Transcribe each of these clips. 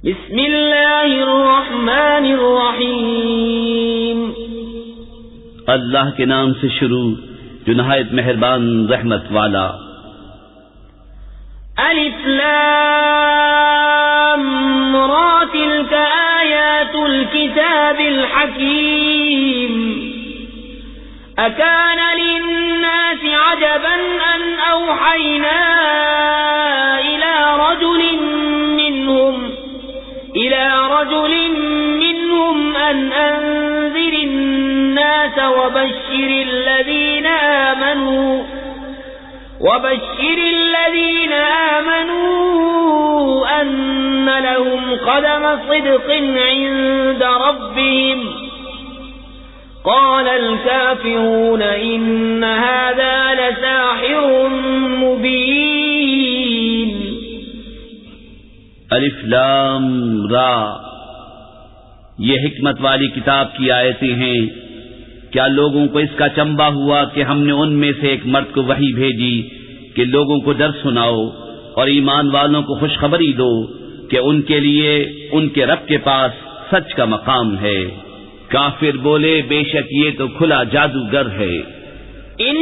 بسم اللہ الرحمن الرحیم اللہ کے نام سے شروع جو نہایت مہربان رحمت والا۔ الف لام را تلک آیات الكتاب الحکیم اکان للناس عجبا ان اوحینا إلى رجل منهم أن أنذر الناس وبشر الذين آمنوا أن لهم قدم صدق عند ربهم قال الكافرون إن هذا لساحر مبين۔ الف لام را، یہ حکمت والی کتاب کی آیتیں ہیں۔ کیا لوگوں کو اس کا چنبا ہوا کہ ہم نے ان میں سے ایک مرد کو وحی بھیجی کہ لوگوں کو ڈر سناؤ اور ایمان والوں کو خوشخبری دو کہ ان کے لیے ان کے رب کے پاس سچ کا مقام ہے۔ کافر بولے بے شک یہ تو کھلا جادوگر ہے۔ ان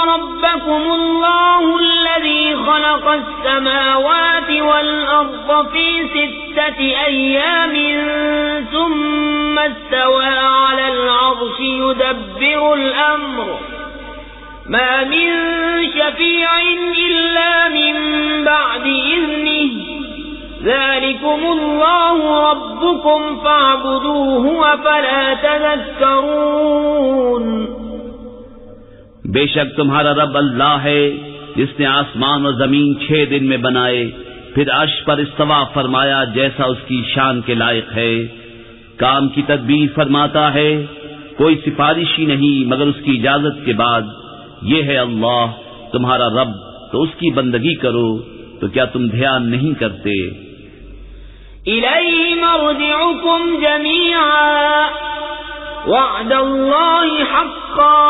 ربکم اللہ الذی خلق السماوات والارض فی 6 ایام ثم استوى على العرش يدبر الامر ما من شفیع الا من بعد اذنه ذلكم اللہ ربکم فاعبدوه افلا تذکرون۔ بے شک تمہارا رب اللہ ہے جس نے آسمان اور زمین 6 دن میں بنائے، پھر عرش پر استوا فرمایا جیسا اس کی شان کے لائق ہے۔ کام کی تدبیر فرماتا ہے، کوئی سفارشی نہیں مگر اس کی اجازت کے بعد۔ یہ ہے اللہ تمہارا رب، تو اس کی بندگی کرو، تو کیا تم دھیان نہیں کرتے؟ الیہ مرجعکم جمیعا وعد اللہ حقا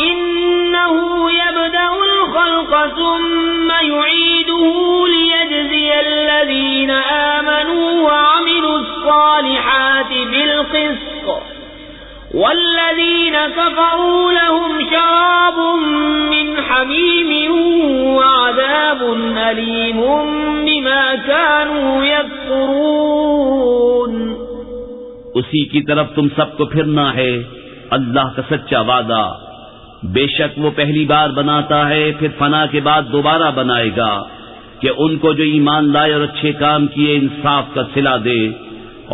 إنه يبدأ الخلق ثم يعيده ليجزي الذين آمنوا وعملوا الصالحات بالقسط والذين كفروا لهم شراب من حميم وعذاب أليم بما كانوا يكفرون۔ اسی کی طرف تم سب کو پھرنا ہے، اللہ کا سچا وعدہ۔ بے شک وہ پہلی بار بناتا ہے پھر فنا کے بعد دوبارہ بنائے گا کہ ان کو جو ایمان لائے اور اچھے کام کیے انصاف کا صلہ دے،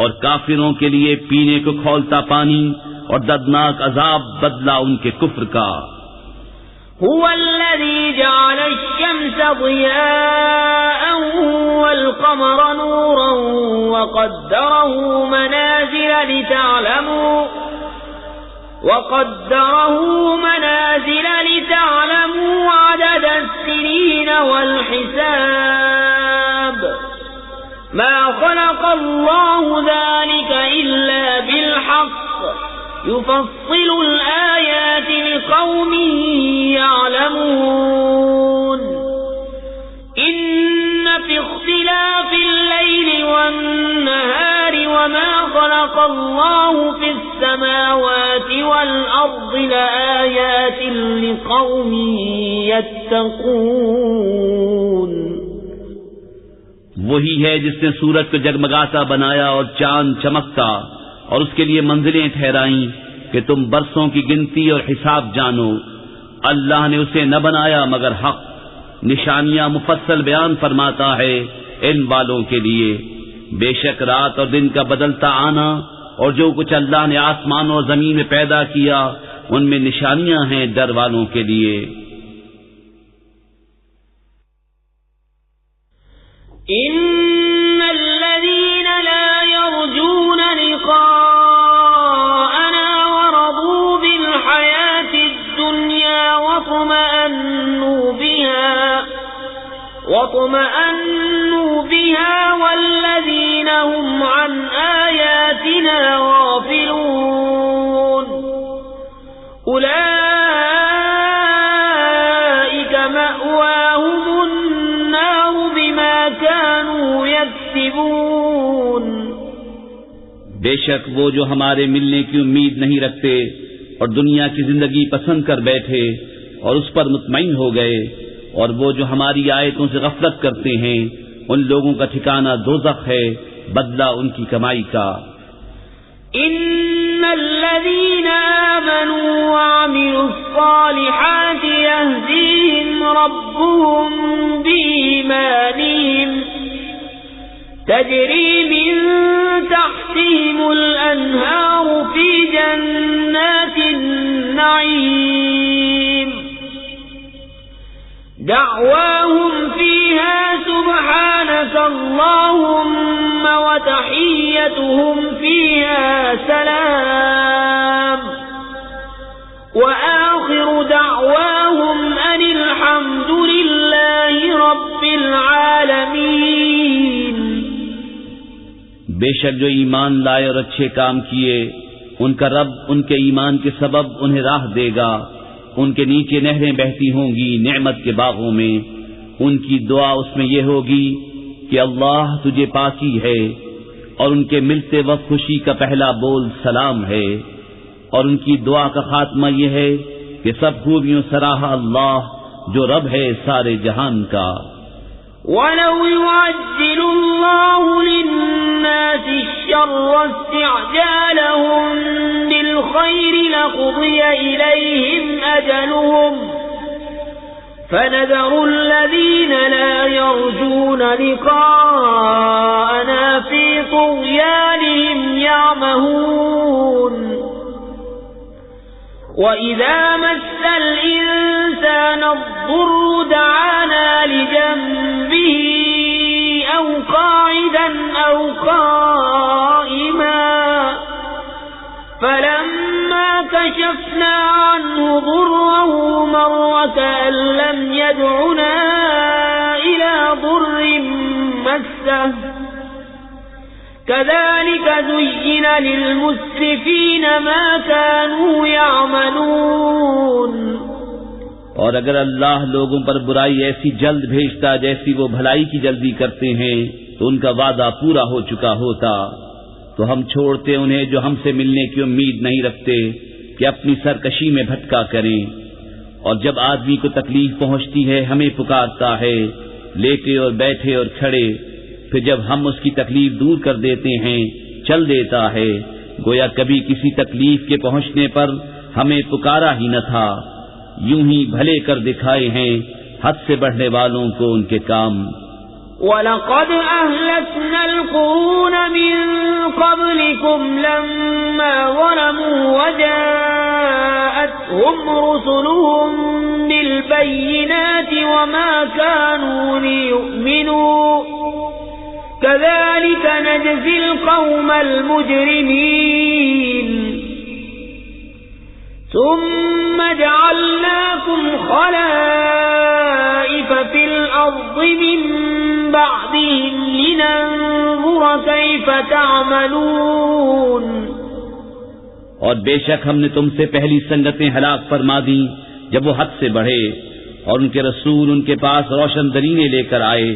اور کافروں کے لیے پینے کو کھولتا پانی اور دردناک عذاب بدلہ ان کے کفر کا۔ هو الذي جعل الشمس ضياء والقمر نورا وقدره منازل لتعلموا عدد السنين والحساب ما خلق الله ذلك إلا بالحق يفصل الآيات لقوم يعلمون۔ إن في اختلاف الليل والنهار وما خلق الله في السماوات والأرض لآيات لقوم يتقون۔ وہی ہے جس نے سورج کو جگمگاتا بنایا اور چاند چمکتا، اور اس کے لیے منزلیں ٹھہرائیں کہ تم برسوں کی گنتی اور حساب جانو۔ اللہ نے اسے نہ بنایا مگر حق، نشانیاں مفصل بیان فرماتا ہے ان والوں کے لیے۔ بے شک رات اور دن کا بدلتا آنا اور جو کچھ اللہ نے آسمان اور زمین میں پیدا کیا ان میں نشانیاں ہیں ڈر والوں کے لیے۔ ان الذين لا يرجون لقاءنا ورضوا بالحياة الدنيا واطمأنوا بها والذين هم عن آياتنا غافلون أولئك مأواهم النار بما كانوا يكفرون۔ يكسبون بے شک وہ جو ہمارے ملنے کی امید نہیں رکھتے اور دنیا کی زندگی پسند کر بیٹھے اور اس پر مطمئن ہو گئے، اور وہ جو ہماری آیتوں سے غفلت کرتے ہیں، ان لوگوں کا ٹھکانہ دوزخ ہے، بدلہ ان کی کمائی کا۔ ان الذين آمنوا وعملوا الصالحات يهديهم ربهم بإيمانهم تجري من تحتهم الأنهار في جنات النعيم دعواهم فيها سبحانك اللهم وتحيتهم فيها سلام وآخر دعواهم أن الحمد لله رب العالمين۔ بے شک جو ایمان لائے اور اچھے کام کیے، ان کا رب ان کے ایمان کے سبب انہیں راہ دے گا، ان کے نیچے نہریں بہتی ہوں گی نعمت کے باغوں میں، ان کی دعا اس میں یہ ہوگی کہ اللہ تجھے پاکی ہے، اور ان کے ملتے وقت خوشی کا پہلا بول سلام ہے، اور ان کی دعا کا خاتمہ یہ ہے کہ سب خوبیوں سراہا اللہ جو رب ہے سارے جہان کا۔ وَلَوْ يُعَجِّلُ اللَّهُ لِلنَّاسِ الشَّرَّ اسْتِعْجَالَهُم بِالْخَيْرِ لَقُضِيَ إِلَيْهِمْ أَجَلُهُمْ فَنَذَرُ الَّذِينَ لَا يَرْجُونَ لِقَاءَنَا فِي طُغْيَانِهِمْ يَعْمَهُونَ وَإِذَا مَسَّ الْإِنسَانَ الضُّرُّ دَعَانَا لِجَنبِهِ أَوْ قَاعِدًا أَوْ قَائِمًا فَلَمَّا كَشَفْنَا عَنْهُ ضُرَّهُ مَرَّ كَأَن لَّمْ يَدْعُنَا إِلَى ضُرٍّ مَّسَّهُ كَذَلِكَ زُيِّنَ لِلْمُسْرِفِينَ مَا كَانُوا يَعْمَلُونَ۔ اور اگر اللہ لوگوں پر برائی ایسی جلد بھیجتا جیسی وہ بھلائی کی جلدی کرتے ہیں تو ان کا وعدہ پورا ہو چکا ہوتا، تو ہم چھوڑتے انہیں جو ہم سے ملنے کی امید نہیں رکھتے کہ اپنی سرکشی میں بھٹکا کریں، اور جب آدمی کو تکلیف پہنچتی ہے ہمیں پکارتا ہے، لیٹے اور بیٹھے اور کھڑے، پھر جب ہم اس کی تکلیف دور کر دیتے ہیں چل دیتا ہے، گویا کبھی کسی تکلیف کے پہنچنے پر ہمیں پکارا ہی نہ تھا۔ یوں ہی بھلے کر دکھائے ہیں حد سے بڑھنے والوں کو ان کے کام۔ وَلَقَدْ أَهْلَكْنَا الْقُرُونَ مِنْ قَبْلِكُمْ لَمَّا ظَلَمُوا وَجَاءَتْهُمْ رُسُلُهُم بِالْبَيِّنَاتِ وَمَا كَانُوا لِيُؤْمِنُوا كَذَلِكَ نَجْزِي الْقَوْمَ الْمُجْرِمِينَ ثُمَّ جَعَلْنَاكُمْ خَلَائِفَ فِي الْأَرْضِ مِن بَعْدِهِمْ لِنَنظُرَ كَيْفَ تَعْمَلُونَ۔ اور بے شک ہم نے تم سے پہلی سنگتیں ہلاک فرما دیں جب وہ حد سے بڑھے، اور ان کے رسول ان کے پاس روشن دلیلیں لے کر آئے،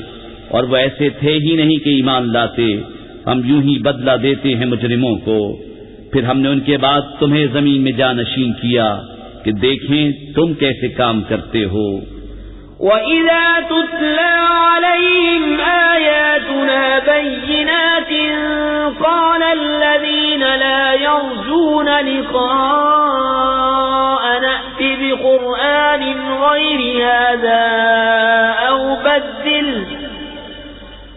اور وہ ایسے تھے ہی نہیں کہ ایمان لاتے۔ ہم یوں ہی بدلہ دیتے ہیں مجرموں کو۔ پھر ہم نے ان کے بعد تمہیں زمین میں جانشین کیا کہ دیکھیں تم کیسے کام کرتے ہو۔ وَإِذَا تُتْلَى عَلَيْهِمْ آيَاتُنَا بَيِّنَاتٍ قَالَ الَّذِينَ لَا يَرْجُونَ لِقَاءَنَا ائْتِ بِقُرْآنٍ غَيْرِ هَذَا أَوْ بَدِّلْهُ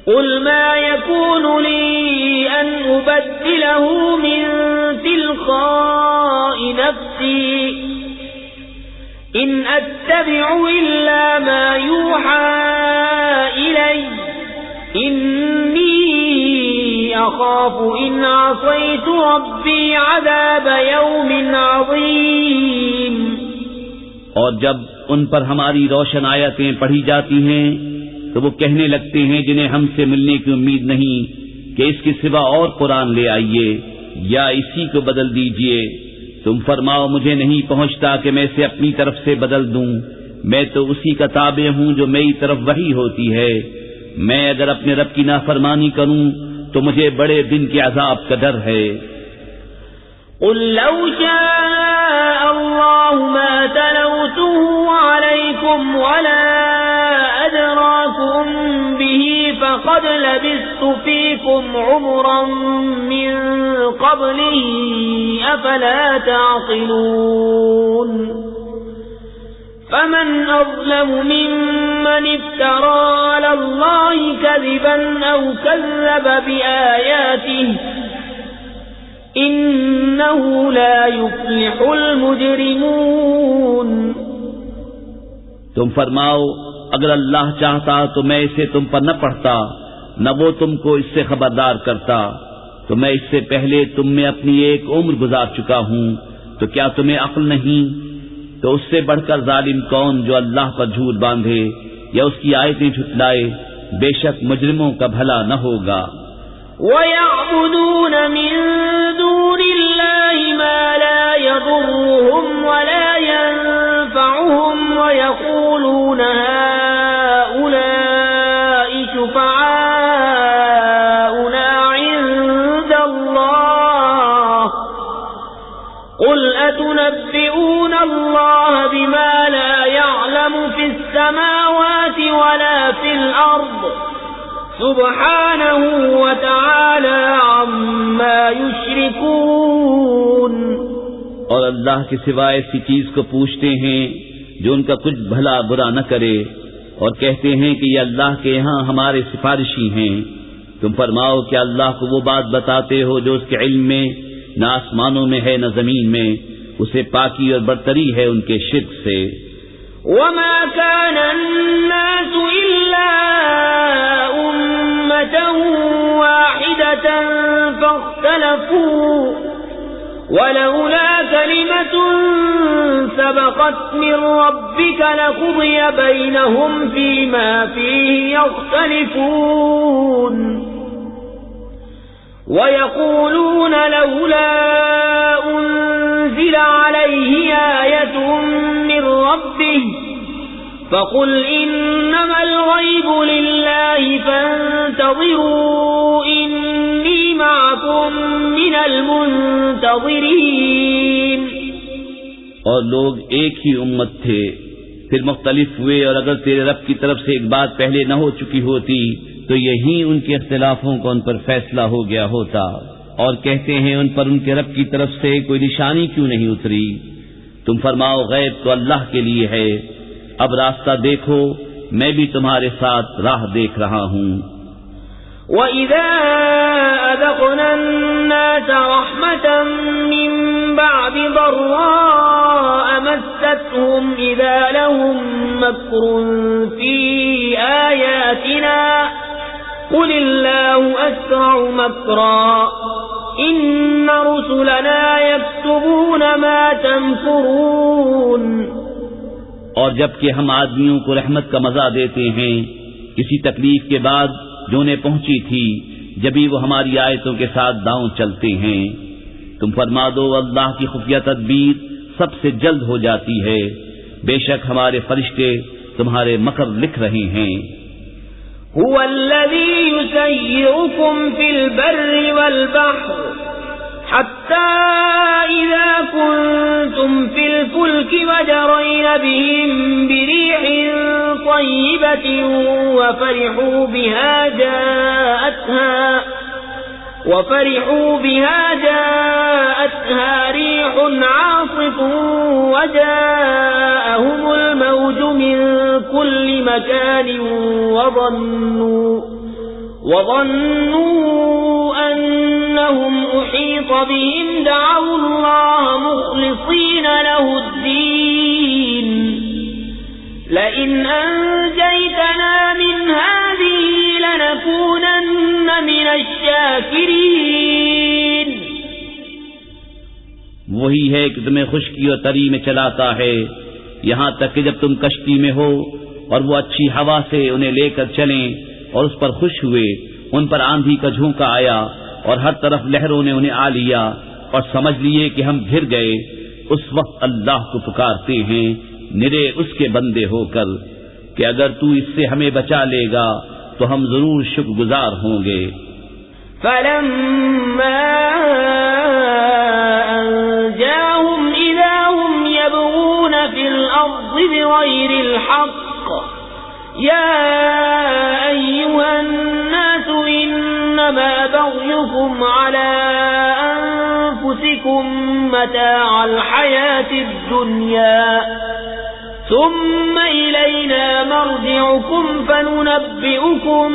قُلْ مَا يَكُونُ لِي أَنْ أُبَدِّلَهُ مِنْ تِلْقَاءِ نَفْسِي إِنْ أَتَّبِعُ إِلَّا مَا يُوحَى إِلَيَّ إِنِّي أَخَافُ إِنْ عَصَيْتُ رَبِّي عَذَابَ يَوْمٍ عَظِيمٍ۔ اور جب ان پر ہماری روشن آیتیں پڑھی جاتی ہیں تو وہ کہنے لگتے ہیں جنہیں ہم سے ملنے کی امید نہیں کہ اس کے سوا اور قرآن لے آئیے یا اسی کو بدل دیجئے۔ تم فرماؤ مجھے نہیں پہنچتا کہ میں اسے اپنی طرف سے بدل دوں، میں تو اسی کا تابع ہوں جو میری طرف وحی ہوتی ہے، میں اگر اپنے رب کی نافرمانی کروں تو مجھے بڑے دن کے عذاب کا ڈر ہے۔ قل لو شاء الله ما تلوته عليكم ولا أدراكم به فقد لبثت فيكم عمرا من قبله أفلا تعقلون فمن أظلم ممن افترى على الله كذبا أو كذب بآياته إنه لا يفلح المجرمون۔ تم فرماؤ اگر اللہ چاہتا تو میں اسے تم پر نہ پڑھتا، نہ وہ تم کو اس سے خبردار کرتا، تو میں اس سے پہلے تم میں اپنی ایک عمر گزار چکا ہوں، تو کیا تمہیں عقل نہیں؟ تو اس سے بڑھ کر ظالم کون جو اللہ پر جھوٹ باندھے یا اس کی آیتیں جھٹلائے، بے شک مجرموں کا بھلا نہ ہوگا۔ وَيَعْبُدُونَ مِن دُونِ اللَّهِ مَا لَا يَضُرُّهُمْ وَلَا يَنفَعُهُمْ وَيَقُولُونَ هَؤُلَاءِ شُفَعَاؤُنَا عِندَ اللَّهِ قُلْ أَتُنَبِّئُونَ اللَّهَ بِمَا لَا يَعْلَمُ فِي السَّمَاوَاتِ وَلَا فِي الْأَرْضِ سبحانه وتعالى عما يشركون۔ اور اللہ کے سوائے ایسی چیز کو پوچھتے ہیں جو ان کا کچھ بھلا برا نہ کرے، اور کہتے ہیں کہ یہ اللہ کے یہاں ہمارے سفارشی ہیں۔ تم فرماؤ کہ اللہ کو وہ بات بتاتے ہو جو اس کے علم میں نہ آسمانوں میں ہے نہ زمین میں، اسے پاکی اور برتری ہے ان کے شرک سے۔ وما كان الناس إلا أمة واحدة فاختلفوا ولولا كلمة سبقت من ربك لقضي بينهم فيما فيه يختلفون ويقولون لولا أنزل عليه آية من ربه فقل إنما الغيب لله فانتظروا إني معكم من المنتظرين۔ اور لوگ ایک ہی امت تھے، پھر مختلف ہوئے، اور اگر تیرے رب کی طرف سے ایک بات پہلے نہ ہو چکی ہوتی تو یہی ان کے اختلافوں کا ان پر فیصلہ ہو گیا ہوتا۔ اور کہتے ہیں ان پر ان کے رب کی طرف سے کوئی نشانی کیوں نہیں اتری؟ تم فرماؤ غیب تو اللہ کے لیے ہے، اب راستہ دیکھو، میں بھی تمہارے ساتھ راہ دیکھ رہا ہوں۔ وَإِذَا أَذَقْنَا النَّاسَ رَحْمَةً مِّن بَعْدِ ضَرَّاءَ مَسَّتْهُمْ إِذَا لَهُم مَّكْرٌ فِي آيَاتِنَا قُلِ اللَّهُ أَسْرَعُ مَكْرًا إِنَّ رُسُلَنَا يَكْتُبُونَ مَا تَمْكُرُونَ۔ اور جبکہ ہم آدمیوں کو رحمت کا مزہ دیتے ہیں کسی تکلیف کے بعد جو انہیں پہنچی تھی، جبھی وہ ہماری آیتوں کے ساتھ داؤں چلتے ہیں۔ تم فرما دو اللہ کی خفیہ تدبیر سب سے جلد ہو جاتی ہے، بے شک ہمارے فرشتے تمہارے مکر لکھ رہے ہیں۔ هو الذي يسيركم في البر والبحر حتى إذا كنتم في الفلك وجرين بهم بريح طيبة وفرحوا بها جاءتها ريح عاصف وجاءهم الموج من كل مكان وظنوا أنهم أحيط بهم دعوا الله مخلصين له الدين لئن أنجيتنا من هذه لنكونن من الشاكرين۔ وہی ہے کہ تمہیں خشکی اور تری میں چلاتا ہے یہاں تک کہ جب تم کشتی میں ہو اور وہ اچھی ہوا سے انہیں لے کر چلیں اور اس پر خوش ہوئے، ان پر آندھی کا جھونکا آیا اور ہر طرف لہروں نے انہیں آ لیا اور سمجھ لیے کہ ہم گر گئے، اس وقت اللہ کو پکارتے ہیں نرے اس کے بندے ہو کر کہ اگر تو اس سے ہمیں بچا لے گا تو ہم ضرور شکر گزار ہوں گے۔ فلما أنجاهم إذا هم يبغون في الأرض بغير الحق يا أيها الناس إنما بغيكم على أنفسكم متاع الحياة الدنيا ثم إلينا مرجعكم فننبئكم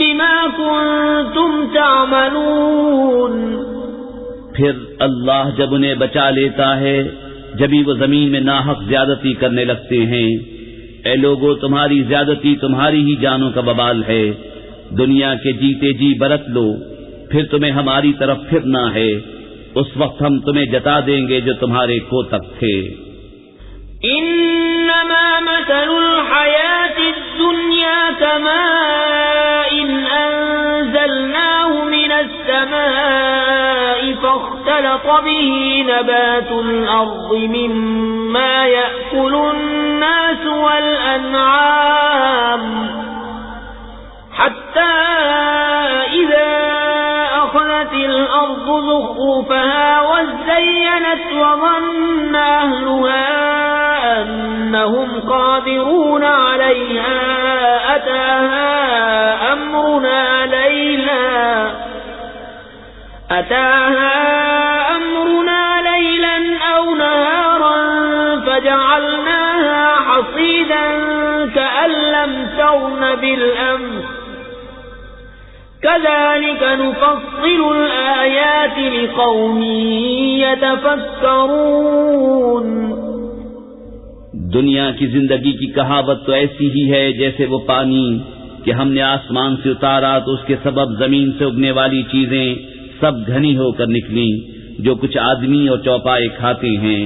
بما كنتم تعملون۔ پھر اللہ جب انہیں بچا لیتا ہے جبھی وہ زمین میں ناحق زیادتی کرنے لگتے ہیں۔ اے لوگو، تمہاری زیادتی تمہاری ہی جانوں کا وبال ہے، دنیا کے جیتے جی برت لو، پھر تمہیں ہماری طرف پھرنا ہے، اس وقت ہم تمہیں جتا دیں گے جو تمہارے کوتک تھے۔ انما مثل الحیات الدنیا كماء انزلناه من السماء فاختلط به نبات الارض مما يأكل الناس والانعام حتى اذا اخذت الارض زخرفها وزينت وظن اهلها انهم قادرون عليها اتاها امرنا ليلا او نهارا فجعلناها حصيدا كأن لم تغن بالامس كذلك نفصل الآيات لقوم يتفكرون۔ دنیا کی زندگی کی کہاوت تو ایسی ہی ہے جیسے وہ پانی کہ ہم نے آسمان سے اتارا تو اس کے سبب زمین سے اگنے والی چیزیں سب گھنی ہو کر نکلیں، جو کچھ آدمی اور چوپائے کھاتے ہیں،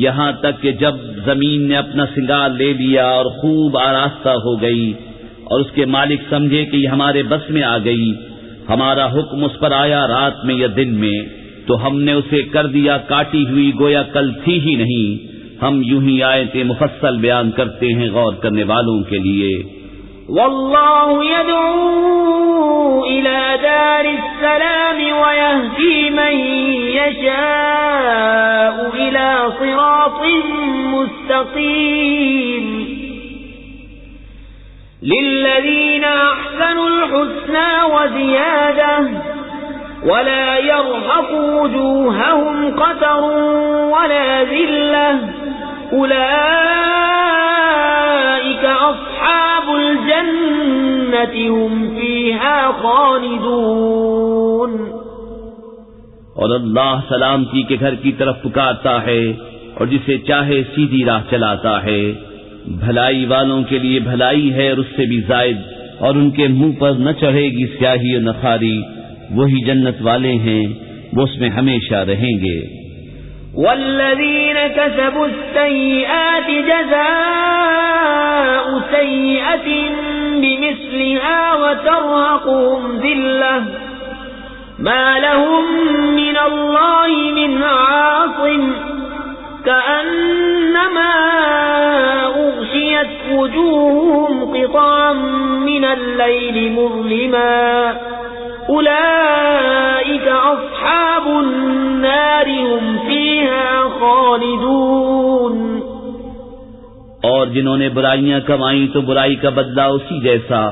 یہاں تک کہ جب زمین نے اپنا سنگار لے لیا اور خوب آراستہ ہو گئی اور اس کے مالک سمجھے کہ یہ ہمارے بس میں آ گئی، ہمارا حکم اس پر آیا رات میں یا دن میں، تو ہم نے اسے کر دیا کاٹی ہوئی گویا کل تھی ہی نہیں۔ ہم یوں ہی آیتیں مفصل بیان کرتے ہیں غور کرنے والوں کے لیے۔ واللہ يدعو الى دار السلام ويهدي من يشاء الى صراط مستقيم للذين احسنوا الحسنى وزيادة ولا يرهق وجوههم قتر ولا ذلة أولئك أصحاب الجنة هم فيها خالدون۔ اور اللہ سلامتی کے گھر کی طرف پکارتا ہے اور جسے چاہے سیدھی راہ چلاتا ہے، بھلائی والوں کے لیے بھلائی ہے اور اس سے بھی زائد، اور ان کے منہ پر نہ چڑھے گی سیاہی اور نخاری، وہی جنت والے ہیں، وہ اس میں ہمیشہ رہیں گے۔ والذین کسبوا السیئات جزاء سیئة بمثلها وترهقهم ذلة ما لهم من الله من عاصم كأنما أغشيت وجوههم قطعا من الليل مظلما أولئك أصحاب النار هم فيها خالدون۔ اور جنہوں نے برائیاں کمائیں تو برائی کا بدلہ اسی جیسا،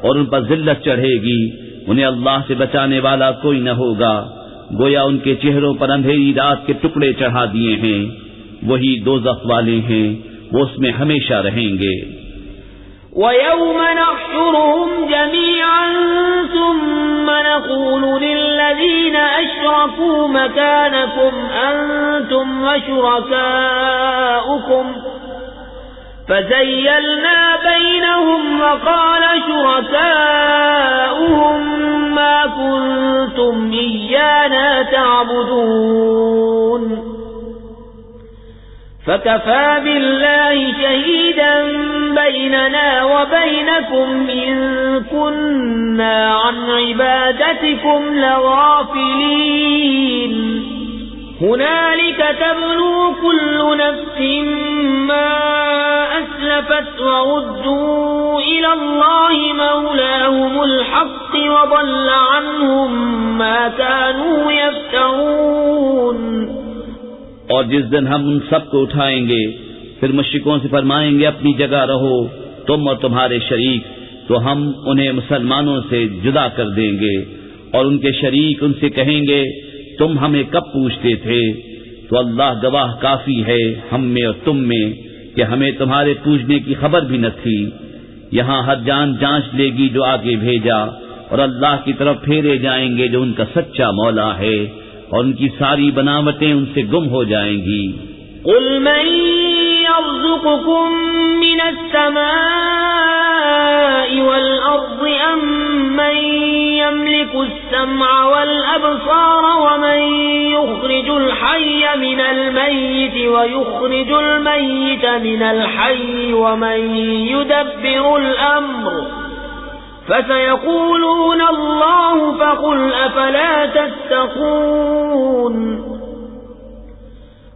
اور ان پر ذلت چڑھے گی، انہیں اللہ سے بچانے والا کوئی نہ ہوگا، گویا ان کے چہروں پر اندھیری رات کے ٹکڑے چڑھا دیے ہیں، وہی دوزخ والے ہیں، وہ اس میں ہمیشہ رہیں گے۔ وَيَوْمَ نَحْشُرُهُمْ جَمِيعًا ثُمَّ نَقُولُ لِلَّذِينَ أَشْرَكُوا مَكَانَكُمْ أَنْتُمْ وَشُرَكَاؤُكُمْ فَزَيَّلْنَا بَيْنَهُمْ وَقَالَ شُرَكَاؤُهُمْ مَا كُنْتُمْ إِيَّانَا تَعْبُدُونَ فَكَفَى بِاللَّهِ شَهِيدًا بَيْنَنَا وَبَيْنَكُمْ إِن كُنَّا عَنْ عِبَادَتِكُمْ لَغَافِلِينَ۔ هنالك تبلو كل نفس ما أسلفت وردوا إلى الله مولاهم الحق وضل عنهم ما كانوا يفترون. اور جس دن ہم ان سب کو اٹھائیں گے پھر مشرکوں سے فرمائیں گے اپنی جگہ رہو تم اور تمہارے شریک، تو ہم انہیں مسلمانوں سے جدا کر دیں گے اور ان کے شریک ان سے کہیں گے تم ہمیں کب پوچھتے تھے؟ تو اللہ گواہ کافی ہے ہم میں اور تم میں کہ ہمیں تمہارے پوچھنے کی خبر بھی نہ تھی. یہاں ہر جان جانچ لے گی جو آگے بھیجا، اور اللہ کی طرف پھیرے جائیں گے جو ان کا سچا مولا ہے، اور ان کی ساری بناوٹیں ان سے گم ہو جائیں گی. قل من يرزقكم من السماء والأرض أم من يملك السمع والأبصار ومن يخرج الحي من الميت ويخرج الميت من الحي ومن يدبر الأمر فسيقولون الله فقل أفلا تتقون.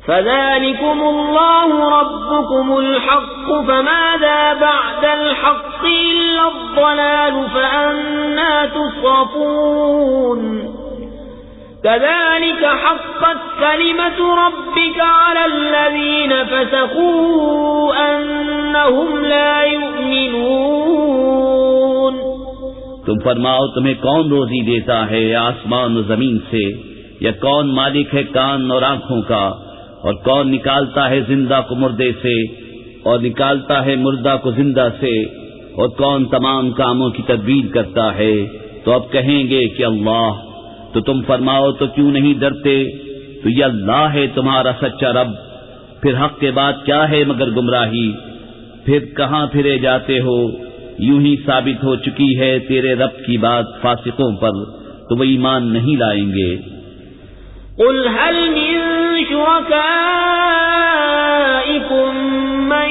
فذلكم الله ربكم الحق فماذا بعد الحق إلا الضلال فأنا تصرفون. كذلك حقت كلمة ربك على الذين فسقوا أنهم لا يؤمنون. تم فرماؤ تمہیں کون روزی دیتا ہے آسمان و زمین سے، یا کون مالک ہے کان اور آنکھوں کا، اور کون نکالتا ہے زندہ کو مردے سے اور نکالتا ہے مردہ کو زندہ سے، اور کون تمام کاموں کی تدبیر کرتا ہے؟ تو اب کہیں گے کہ اللہ. تو تم فرماؤ تو کیوں نہیں ڈرتے؟ تو یہ اللہ ہے تمہارا سچا رب، پھر حق کے بعد کیا ہے مگر گمراہی؟ پھر کہاں پھرے جاتے ہو؟ یوں ہی ثابت ہو چکی ہے تیرے رب کی بات فاسقوں پر، تو وہ ایمان نہیں لائیں گے. قل هل من شركائكم من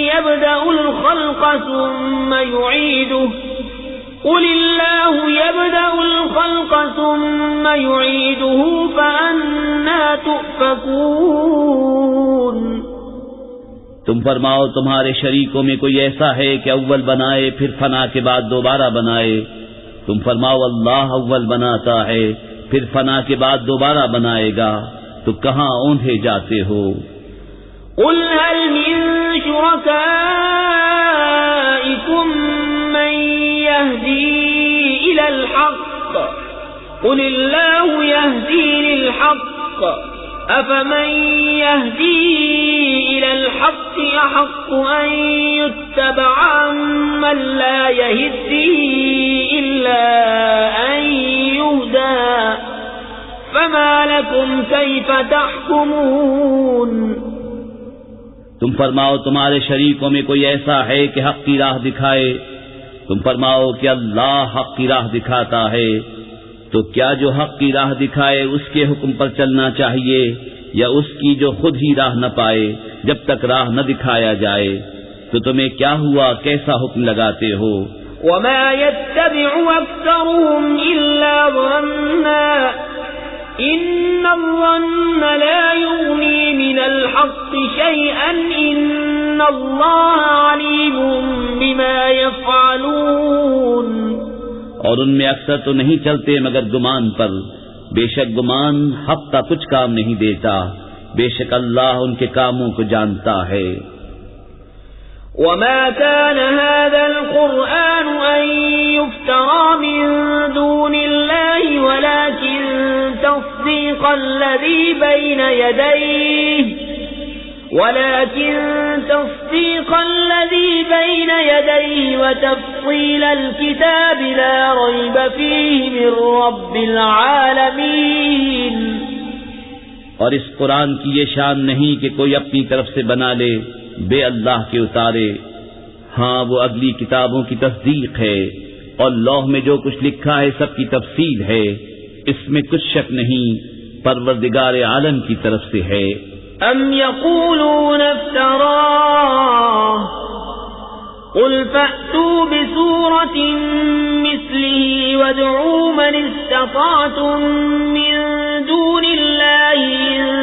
يبدأ الخلق ثم يعيده قل الله يبدأ الخلق ثم يعيده فأنا تؤفكون. تم فرماؤ تمہارے شریکوں میں کوئی ایسا ہے کہ اول بنائے پھر فنا کے بعد دوبارہ بنائے؟ تم فرماؤ اللہ اول بناتا ہے پھر فنا کے بعد دوبارہ بنائے گا، تو کہاں اوندھے جاتے ہو؟ قل هل من شركائكم من يهدي إلى الحق قل الله يهدي للحق أفمن يهدي إلى الحق أحق أن يتبع من لا يهدي إلا أن يهدى فما لكم كيف تحكمون. تم فرماؤ تمہارے شریکوں میں کوئی ایسا ہے کہ حق کی راہ دکھائے؟ تم فرماؤ کہ اللہ حق کی راہ دکھاتا ہے، تو کیا جو حق کی راہ دکھائے اس کے حکم پر چلنا چاہیے، یا اس کی جو خود ہی راہ نہ پائے جب تک راہ نہ دکھایا جائے؟ تو تمہیں کیا ہوا، کیسا حکم لگاتے ہو؟ وما يتبع أكثرهم إلا ظنا إن الظن لا يغني من الحق شيئا إن الله عليم بما يفعلون. اور ان میں اکثر تو نہیں چلتے مگر گمان پر، بے شک گمان حق کا کچھ کام نہیں دیتا، بے شک اللہ ان کے کاموں کو جانتا ہے. وما كان هذا القرآن أن يفترى من دون الله ولكن تصديق الذي بين يديه وتفصيل الكتاب لا ريب فيه من رب العالمين. اور اس قرآن کی یہ شان نہیں کہ کوئی اپنی طرف سے بنا لے بے اللہ کے اتارے، ہاں وہ اگلی کتابوں کی تصدیق ہے، اور لوح میں جو کچھ لکھا ہے سب کی تفصیل ہے، اس میں کچھ شک نہیں، پروردگار عالم کی طرف سے ہے. ام یقولون افتراه قل فأتوا بسورة مثله وادعوا من استطعتم من دون الله إن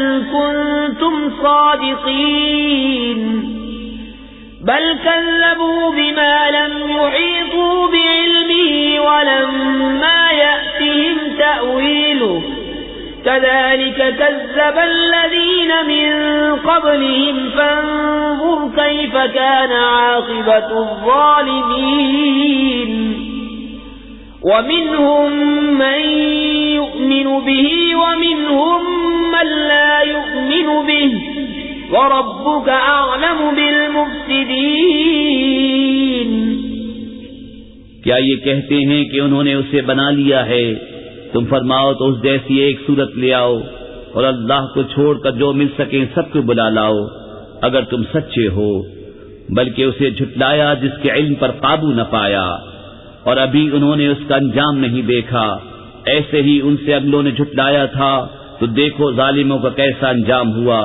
صادقين بل كذبوا بما لم يحيطوا بعلمه ولما يأتهم تأويله كذلك كذب الذين من قبلهم فانظر كيف كان عاقبة الظالمين ومنهم من يؤمن به ومنهم من لا يؤمن به وَرَبُّكَ أَعْلَمُ بِالْمُفْسِدِينَ کیا یہ کہتے ہیں کہ انہوں نے اسے بنا لیا ہے؟ تم فرماؤ تو اس جیسی ایک صورت لے آؤ اور اللہ کو چھوڑ کر جو مل سکیں سب کو بلا لاؤ اگر تم سچے ہو، بلکہ اسے جھٹلایا جس کے علم پر قابو نہ پایا، اور ابھی انہوں نے اس کا انجام نہیں دیکھا، ایسے ہی ان سے اگلوں نے جھٹلایا تھا، تو دیکھو ظالموں کا کیسا انجام ہوا۔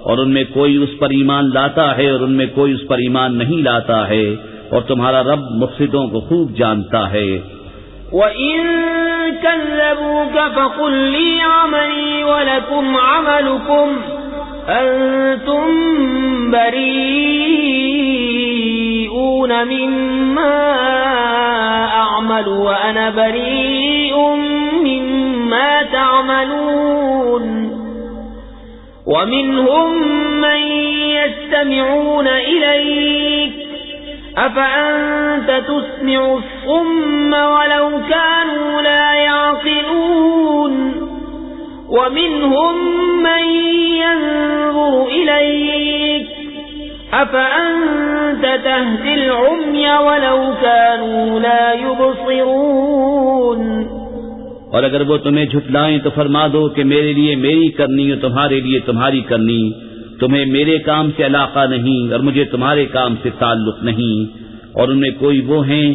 اور ان میں کوئی اس پر ایمان لاتا ہے اور ان میں کوئی اس پر ایمان نہیں لاتا ہے، اور تمہارا رب مفسدوں کو خوب جانتا ہے۔ وَإِن كَذَّبُوكَ فَقُل لِّي عَمَلِي وَلَكُمْ عَمَلُكُمْ أَنتُم بَرِيئُونَ مِمَّا أَعْمَلُ وَأَنَا بَرِيءٌ مِّمَّا تَعْمَلُونَ وَمِنْهُمْ مَنْ يَسْتَمِعُونَ إِلَيْكَ أَفَأَنْتَ تُسْمِعُ الصُّمَّ وَلَوْ كَانُوا لَا يَعْقِلُونَ وَمِنْهُمْ مَنْ يَنْظُرُ إِلَيْكَ أَفَأَنْتَ تَهْدِي الْعُمْيَ وَلَوْ كَانُوا لَا يُبْصِرُونَ اور اگر وہ تمہیں جھٹلائیں تو فرما دو کہ میرے لیے میری کرنی اور تمہارے لیے تمہاری کرنی، تمہیں میرے کام سے علاقہ نہیں اور مجھے تمہارے کام سے تعلق نہیں، اور ان میں کوئی وہ ہیں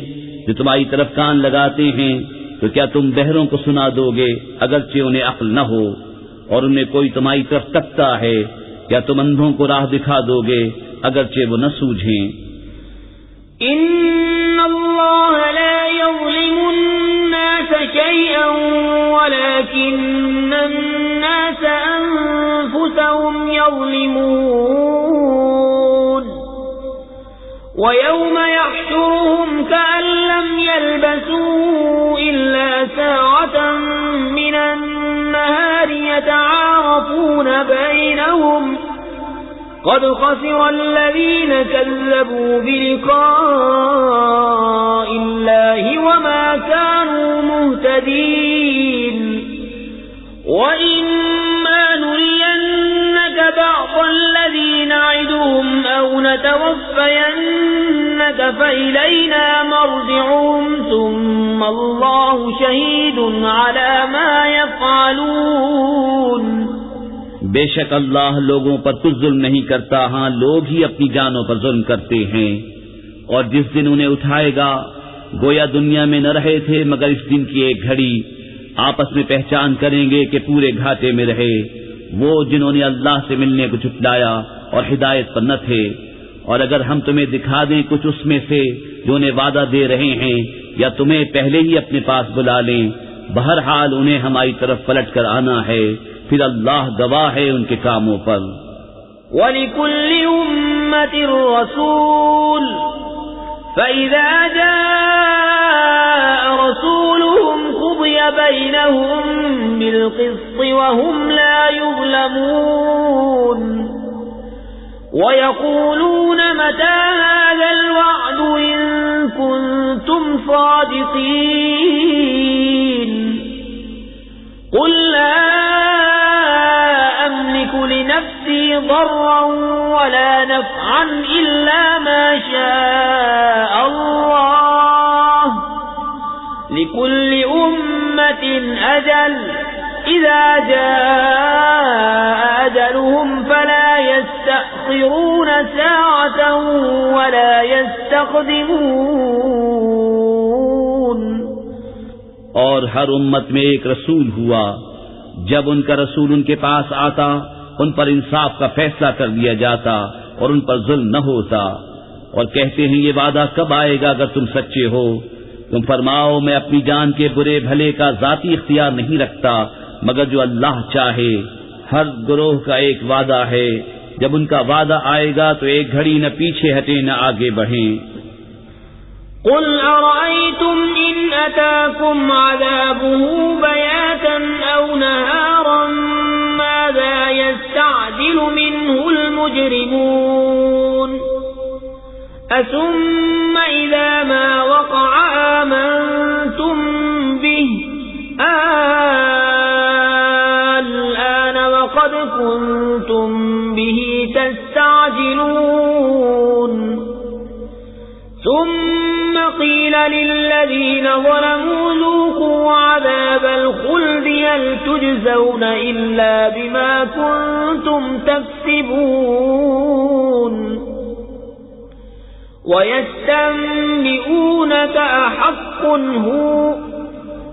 جو تمہاری طرف کان لگاتے ہیں، تو کیا تم بہروں کو سنا دو گے اگرچہ انہیں عقل نہ ہو، اور ان میں کوئی تمہاری طرف تکتا ہے، کیا تم اندھوں کو راہ دکھا دو گے اگرچہ وہ نہ سوجھیں۔ ان اللہ لا یظلم الناس شیئا ولكن الناس انفسهم يظلمون ويوم يحشرهم كأن لم يلبثوا إلا ساعة من النهار يتعارفون بينهم قد خسر الذين كذبوا بلقاء الله وما كانوا مهتدين وإما نرينك بعض الذي نعدهم أو نتوفينك فإلينا مرجعهم ثم الله شهيد على ما يفعلون۔ بے شک اللہ لوگوں پر کچھ ظلم نہیں کرتا، ہاں لوگ ہی اپنی جانوں پر ظلم کرتے ہیں، اور جس دن انہیں اٹھائے گا گویا دنیا میں نہ رہے تھے مگر اس دن کی ایک گھڑی، آپس میں پہچان کریں گے کہ پورے گھاٹے میں رہے وہ جنہوں نے اللہ سے ملنے کو جھٹلایا اور ہدایت پر نہ تھے۔ اور اگر ہم تمہیں دکھا دیں کچھ اس میں سے جو انہیں وعدہ دے رہے ہیں، یا تمہیں پہلے ہی اپنے پاس بلا لیں، بہرحال انہیں ہماری طرف پلٹ کر آنا ہے، پھر اللہ گواہ ہے ان کے کاموں پر۔ وَلِكُلِّ أُمَّةٍ رَسُولٌ فَإِذَا جَاءَ رَسُولُهُمْ قُضِيَ بَيْنَهُم بِالْقِسْطِ وَهُمْ لَا يُظْلَمُونَ وَيَقُولُونَ مَتَى هَذَا الْوَعْدُ إِن كُنتُمْ صَادِقِينَ قُل لَّا أَمْلِكُ لِنَفْسِي ضَرًّا وَلَا نَفْعًا إِلَّا مَا شَاءَ اللَّهُ لِكُلِّ أُمَّةٍ أَجَلٌ إِذَا جَاءَ أَجَلُهُمْ فَلَا يَسْتَأْخِرُونَ سَاعَةً وَلَا يَسْتَقْدِمُونَ۔ اور ہر امت میں ایک رسول ہوا، جب ان کا رسول ان کے پاس آتا ان پر انصاف کا فیصلہ کر دیا جاتا اور ان پر ظلم نہ ہوتا، اور کہتے ہیں یہ وعدہ کب آئے گا اگر تم سچے ہو؟ تم فرماؤ میں اپنی جان کے برے بھلے کا ذاتی اختیار نہیں رکھتا مگر جو اللہ چاہے، ہر گروہ کا ایک وعدہ ہے، جب ان کا وعدہ آئے گا تو ایک گھڑی نہ پیچھے ہٹیں نہ آگے بڑھیں۔ قل أرأيتم إن أتاكم عذابه بياتا أو نهارا ماذا يستعجل منه المجرمون أثم إذا ما وقع آمنتم به الآن وقد كنتم به تستعجلون ثم قيل للذين ظلموا ذوقوا عذاب الخلد هل تجزون إلا بما كنتم تكسبون ويستنبئونك أحق هو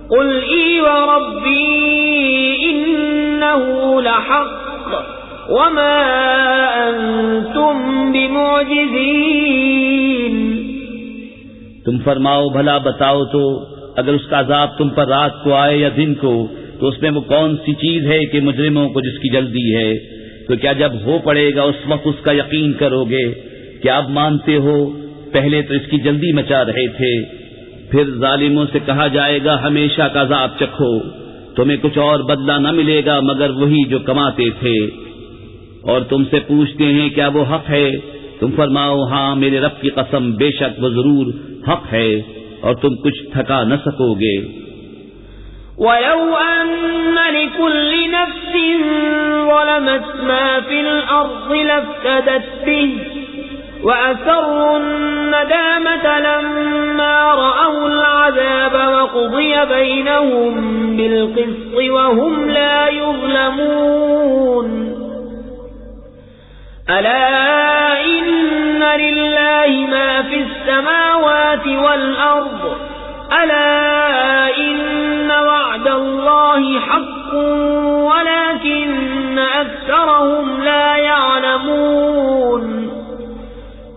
قل إي وربي إنه لحق وما أنتم بمعجزين۔ تم فرماؤ بھلا بتاؤ تو اگر اس کا عذاب تم پر رات کو آئے یا دن کو تو اس میں وہ کون سی چیز ہے کہ مجرموں کو جس کی جلدی ہے؟ تو کیا جب ہو پڑے گا اس وقت اس کا یقین کرو گے؟ کیا اب مانتے ہو پہلے تو اس کی جلدی مچا رہے تھے۔ پھر ظالموں سے کہا جائے گا ہمیشہ کا عذاب چکھو، تمہیں کچھ اور بدلہ نہ ملے گا مگر وہی جو کماتے تھے۔ اور تم سے پوچھتے ہیں کیا وہ حق ہے؟ تم فرماؤ ہاں میرے رب کی قسم بے شک وہ ضرور حق ہے اور تم کچھ تھکا نہ سکو گے۔ وَلَوْ أَنَّ لِكُلِّ نَفْسٍ ظَلَمَتْ مَا فِي الْأَرْضِ لَافْتَدَتْ بِهِ وَأَسَرُّوا النَّدَامَةَ لَمَّا رَأَوُا الْعَذَابَ وَقُضِيَ بَيْنَهُم بِالْقِسْطِ وَهُمْ لَا يُظْلَمُونَ أَلَا إِنَّ لِلَّهِ مَا فِي السَّمَاوَاتِ وَالْأَرْضِ أَلَا إِنَّ وَعْدَ اللَّهِ حَقٌّ وَلَكِنَّ أَكْثَرَهُمْ لَا يَعْلَمُونَ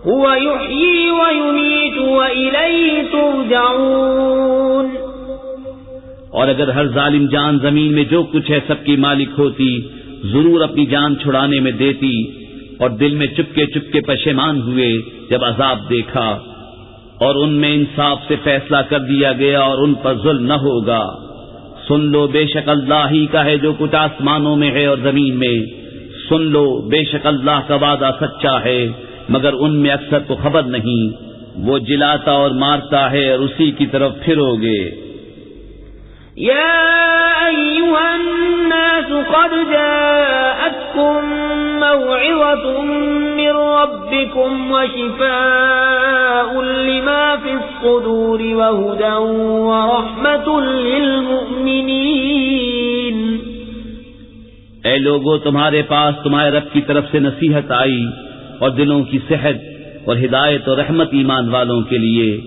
هُوَ يُحْيِي وَيُمِيتُ وَإِلَيْهِ تُرْجَعُونَ۔ اور اگر ہر ظالم جان زمین میں جو کچھ ہے سب کی مالک ہوتی ضرور اپنی جان چھڑانے میں دیتی، اور دل میں چپکے چپکے پشیمان ہوئے جب عذاب دیکھا، اور ان میں انصاف سے فیصلہ کر دیا گیا اور ان پر ظلم نہ ہوگا۔ سن لو بے شک اللہ ہی کا ہے جو کچھ آسمانوں میں ہے اور زمین میں، سن لو بے شک اللہ کا وعدہ سچا ہے مگر ان میں اکثر کو خبر نہیں۔ وہ جلاتا اور مارتا ہے اور اسی کی طرف پھرو گے۔ يا أيها الناس قد جاءتكم موعظة من ربكم وشفاء لما في الصدور وهدى ورحمة للمؤمنين۔ اے لوگو تمہارے پاس تمہارے رب کی طرف سے نصیحت آئی اور دلوں کی صحت اور ہدایت اور رحمت ایمان والوں کے لیے۔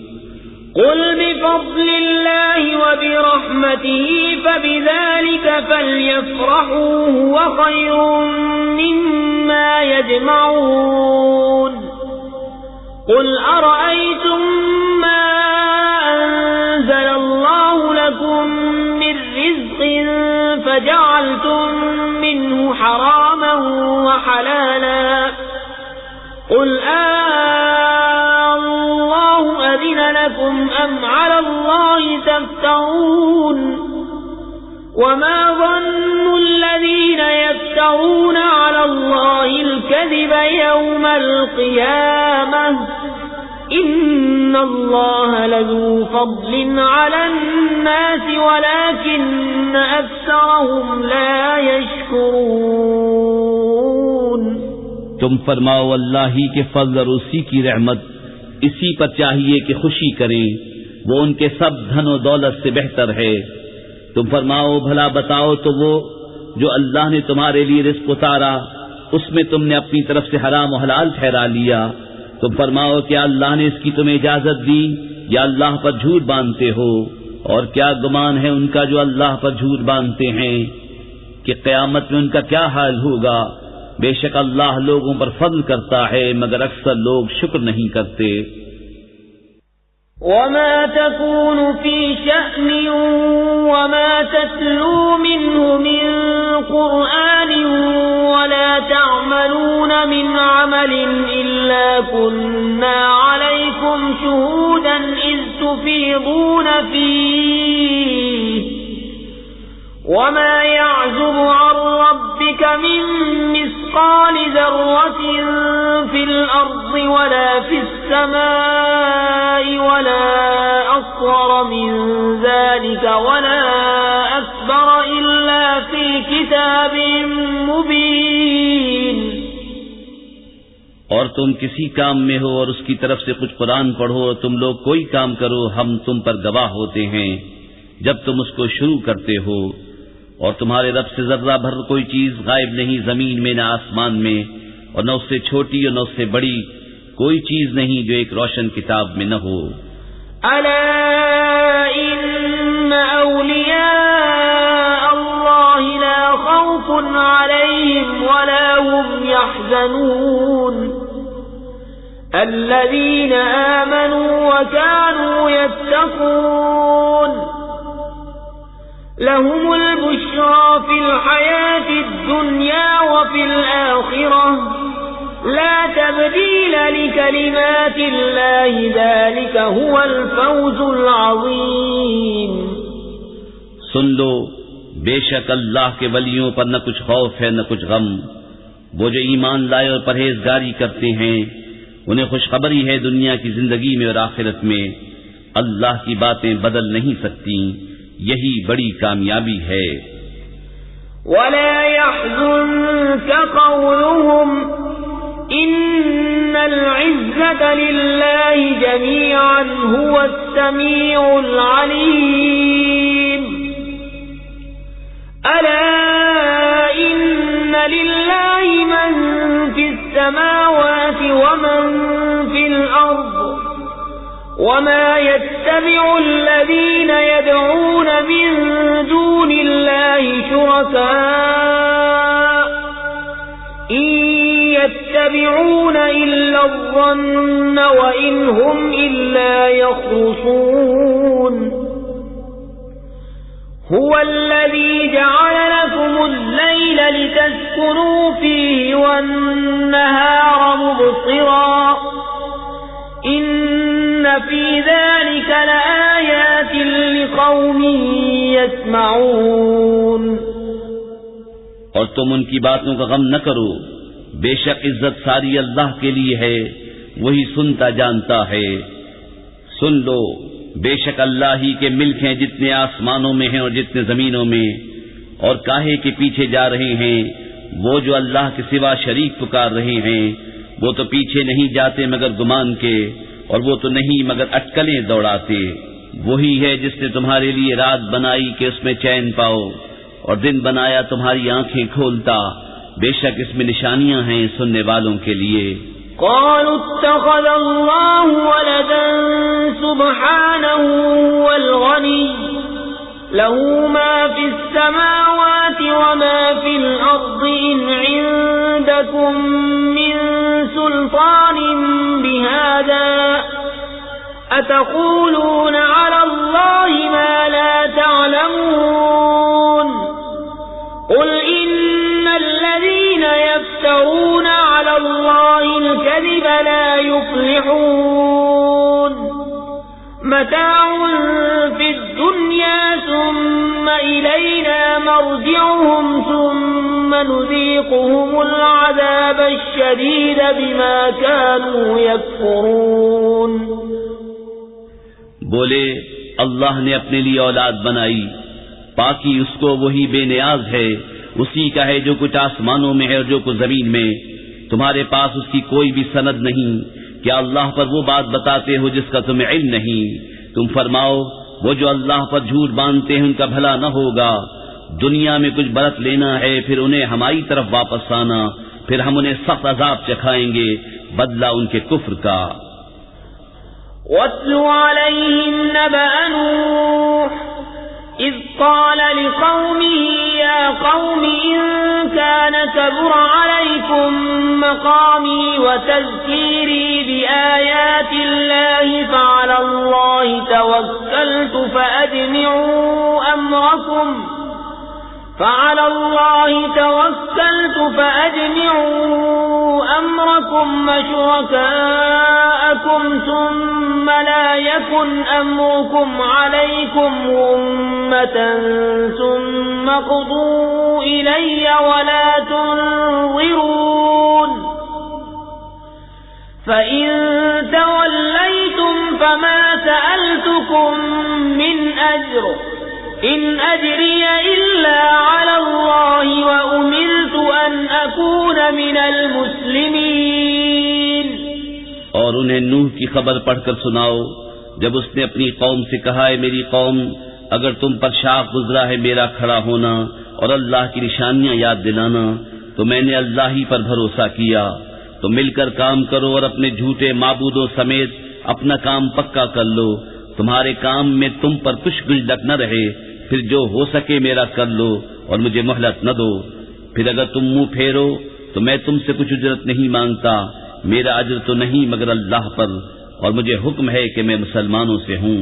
قل بفضل الله وبرحمته فبذلك فليفرحوا هو خير مما يجمعون قل أرأيتم ما أنزل الله لكم من رزق فجعلتم منه حراما وحلالا قل الله أذن لكم أم على الله تفترون وما ظن الذين يفترون على الله الكذب يوم القيامة إن الله لذو فضل على الناس ولكن أكثرهم لا يشكرون۔ تم فرماؤ اللہ ہی کے فضل اور اسی کی رحمت اسی پر چاہیے کہ خوشی کریں، وہ ان کے سب دھن و دولت سے بہتر ہے۔ تم فرماؤ بھلا بتاؤ تو وہ جو اللہ نے تمہارے لیے رزق اتارا اس میں تم نے اپنی طرف سے حرام و حلال ٹھہرا لیا، تم فرماؤ کیا اللہ نے اس کی تمہیں اجازت دی یا اللہ پر جھوٹ باندھتے ہو؟ اور کیا گمان ہے ان کا جو اللہ پر جھوٹ باندھتے ہیں کہ قیامت میں ان کا کیا حال ہوگا؟ بے شک اللہ لوگوں پر فضل کرتا ہے مگر اکثر لوگ شکر نہیں کرتے۔ وما تكون في شأن وما تتلو منه من قرآن من عمل إلا كنا عليكم شهودا إذ تفيضون فيه وما يعزب عن ربك من مثقال ذرة في الأرض ولا في السماء ولا أصغر من ذلك ولا أكبر إلا في كتاب مبين. اور تم کسی کام میں ہو اور اس کی طرف سے کچھ قرآن پڑھو اور تم لوگ کوئی کام کرو، ہم تم پر گواہ ہوتے ہیں جب تم اس کو شروع کرتے ہو، اور تمہارے رب سے ذرہ بھر کوئی چیز غائب نہیں زمین میں نہ آسمان میں، اور نہ اس سے چھوٹی اور نہ اس سے بڑی کوئی چیز نہیں جو ایک روشن کتاب میں نہ ہو. ألا إن أولياء الله لا خوف عليهم ولا هم يحزنون الذين آمنوا وكانوا يتقون لهم البشرى في الحياة الدنيا وفي الآخرة لا تبديل لكلمات الله ذلك هو الفوز العظيم. سن لو، بے شک اللہ کے ولیوں پر نہ کچھ خوف ہے نہ کچھ غم، وہ جو ایمان لائے اور پرہیزگاری کرتے ہیں انہیں خوشخبری ہے دنیا کی زندگی میں اور آخرت میں. اللہ کی باتیں بدل نہیں سکتی، یہی بڑی کامیابی ہے. ولا يحزنك قولهم إن العزة لله جميعا هو السميع العليم. ألا إن لله من في السماوات ومن في الأرض وما يتبع الذين يدعون من دون الله شركاء إن يتبعون إلا الظن وإن هم إلا يخرصون. هو الذي جعل لكم الليل لتسكنوا فيه والنهار مبصرا إن في ذلك لآيات لقوم يسمعون. اور تم ان کی باتوں کا غم نہ کرو، بے شک عزت ساری اللہ کے لیے ہے، وہی سنتا جانتا ہے. سن لو، بے شک اللہ ہی کے ملک ہیں جتنے آسمانوں میں ہیں اور جتنے زمینوں میں، اور کاہے کے پیچھے جا رہے ہیں وہ جو اللہ کے سوا شریک پکار رہے ہیں. وہ تو پیچھے نہیں جاتے مگر گمان کے، اور وہ تو نہیں مگر اٹکلیں دوڑاتے. وہی ہے جس نے تمہارے لیے رات بنائی کہ اس میں چین پاؤ، اور دن بنایا تمہاری آنکھیں کھولتا. بے شک اس میں نشانیاں ہیں سننے والوں کے لیے. قالوا اتخذ الله ولدا سبحانه والغني له ما في السماوات وما في الأرض إن عندكم من سلطان بهذا أتقولون على الله ما لا تعلمون. قل إن الذين يفترون على الله الكذب لا يفلحون. متاع في الدنيا ثم إلينا مرجعهم ثم نذيقهم العذاب الشديد بما كانوا يكفرون. بولے اللہ نے اپنے لیے اولاد بنائی، باقی اس کو وہی بے نیاز ہے، اسی کا ہے جو کچھ آسمانوں میں ہے اور جو کچھ زمین میں. تمہارے پاس اس کی کوئی بھی سند نہیں. کیا اللہ پر وہ بات بتاتے ہو جس کا تمہیں علم نہیں؟ تم فرماؤ وہ جو اللہ پر جھوٹ باندھتے ہیں ان کا بھلا نہ ہوگا. دنیا میں کچھ برت لینا ہے، پھر انہیں ہماری طرف واپس آنا، پھر ہم انہیں سخت عذاب چکھائیں گے بدلہ ان کے کفر کا. وَاتْلُ عَلَيْهِمْ نَبَأَ نُوحٍ إذ قال لقومه يا قوم إن كان كبر عليكم مقامي وتذكيري بآيات الله فعلى الله توكلت فعلى الله توكلت فأجمعوا أمركم وشركاءكم ثم لا يكن أمركم عليكم غمة ثم قضوا إلي ولا تنظرون فإن توليتم فما سألتكم من أجر إن أجري إلا على الله وأمرت أن أكون من المسلمين. اور انہیں نوح کی خبر پڑھ کر سناؤ جب اس نے اپنی قوم سے کہا ہے میری قوم اگر تم پر شاخ گزرا ہے میرا کھڑا ہونا اور اللہ کی نشانیاں یاد دلانا تو میں نے اللہ ہی پر بھروسہ کیا تو مل کر کام کرو اور اپنے جھوٹے معبودوں سمیت اپنا کام پکا کر لو. تمہارے کام میں تم پر کچھ گجلک نہ رہے پھر جو ہو سکے میرا کر لو اور مجھے مہلت نہ دو. پھر اگر تم منہ پھیرو تو میں تم سے کچھ اجرت نہیں مانگتا میرا اجر تو نہیں مگر اللہ پر اور مجھے حکم ہے کہ میں مسلمانوں سے ہوں.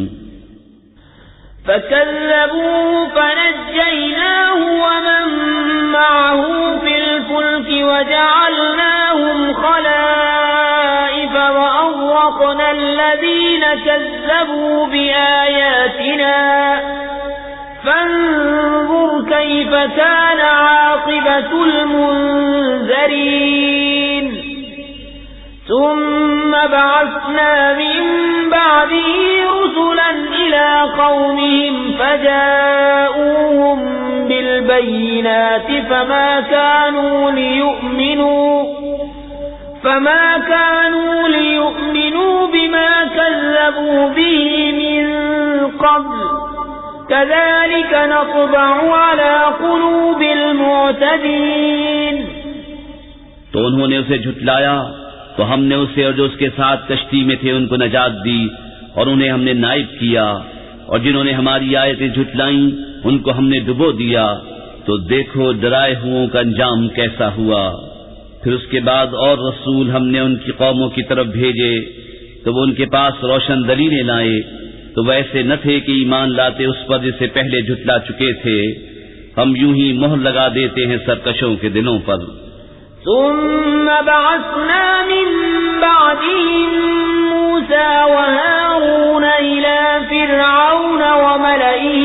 فَكَذَّبُوهُ فَنَجَّيْنَاهُ وَمَن مَّعَهُ فِي الْفُلْكِ وَجَعَلْنَاهُمْ خَلَائِفَ وَأَغْرَقْنَا الَّذِينَ كَذَّبُوا بِآيَاتِنَا فَانظُرْ كَيْفَ كَانَ عَاقِبَةُ الْمُنذَرِينَ. ثُمَّ بَعَثْنَا مِن بَعْدِهِ رُسُلًا إِلَى قَوْمِهِمْ فَجَاءُوهُم بِالْبَيِّنَاتِ فَمَا كَانُوا لِيُؤْمِنُوا بِمَا كَذَّبُوا بِهِ مِن قَبْلُ كَذَلِكَ نَطْبَعُ عَلَى قُلُوبِ الْمُعْتَدِينَ. تو انہوں نے اسے جھٹلایا تو ہم نے اسے اور جو اس کے ساتھ کشتی میں تھے ان کو نجات دی اور انہیں ہم نے نائب کیا اور جنہوں نے ہماری آیتیں جھٹلائیں ان کو ہم نے ڈبو دیا. تو دیکھو ڈرائے ہوئوں کا انجام کیسا ہوا. پھر اس کے بعد اور رسول ہم نے ان کی قوموں کی طرف بھیجے تو وہ ان کے پاس روشن دلیلیں لائے تو ویسے نہ تھے کہ ایمان لاتے اس پر جسے پہلے جھٹلا چکے تھے. ہم یوں ہی مہر لگا دیتے ہیں سرکشوں کے دلوں پر. ثم بعثنا من بعدهم موسى وهارون إلى فرعون وملئه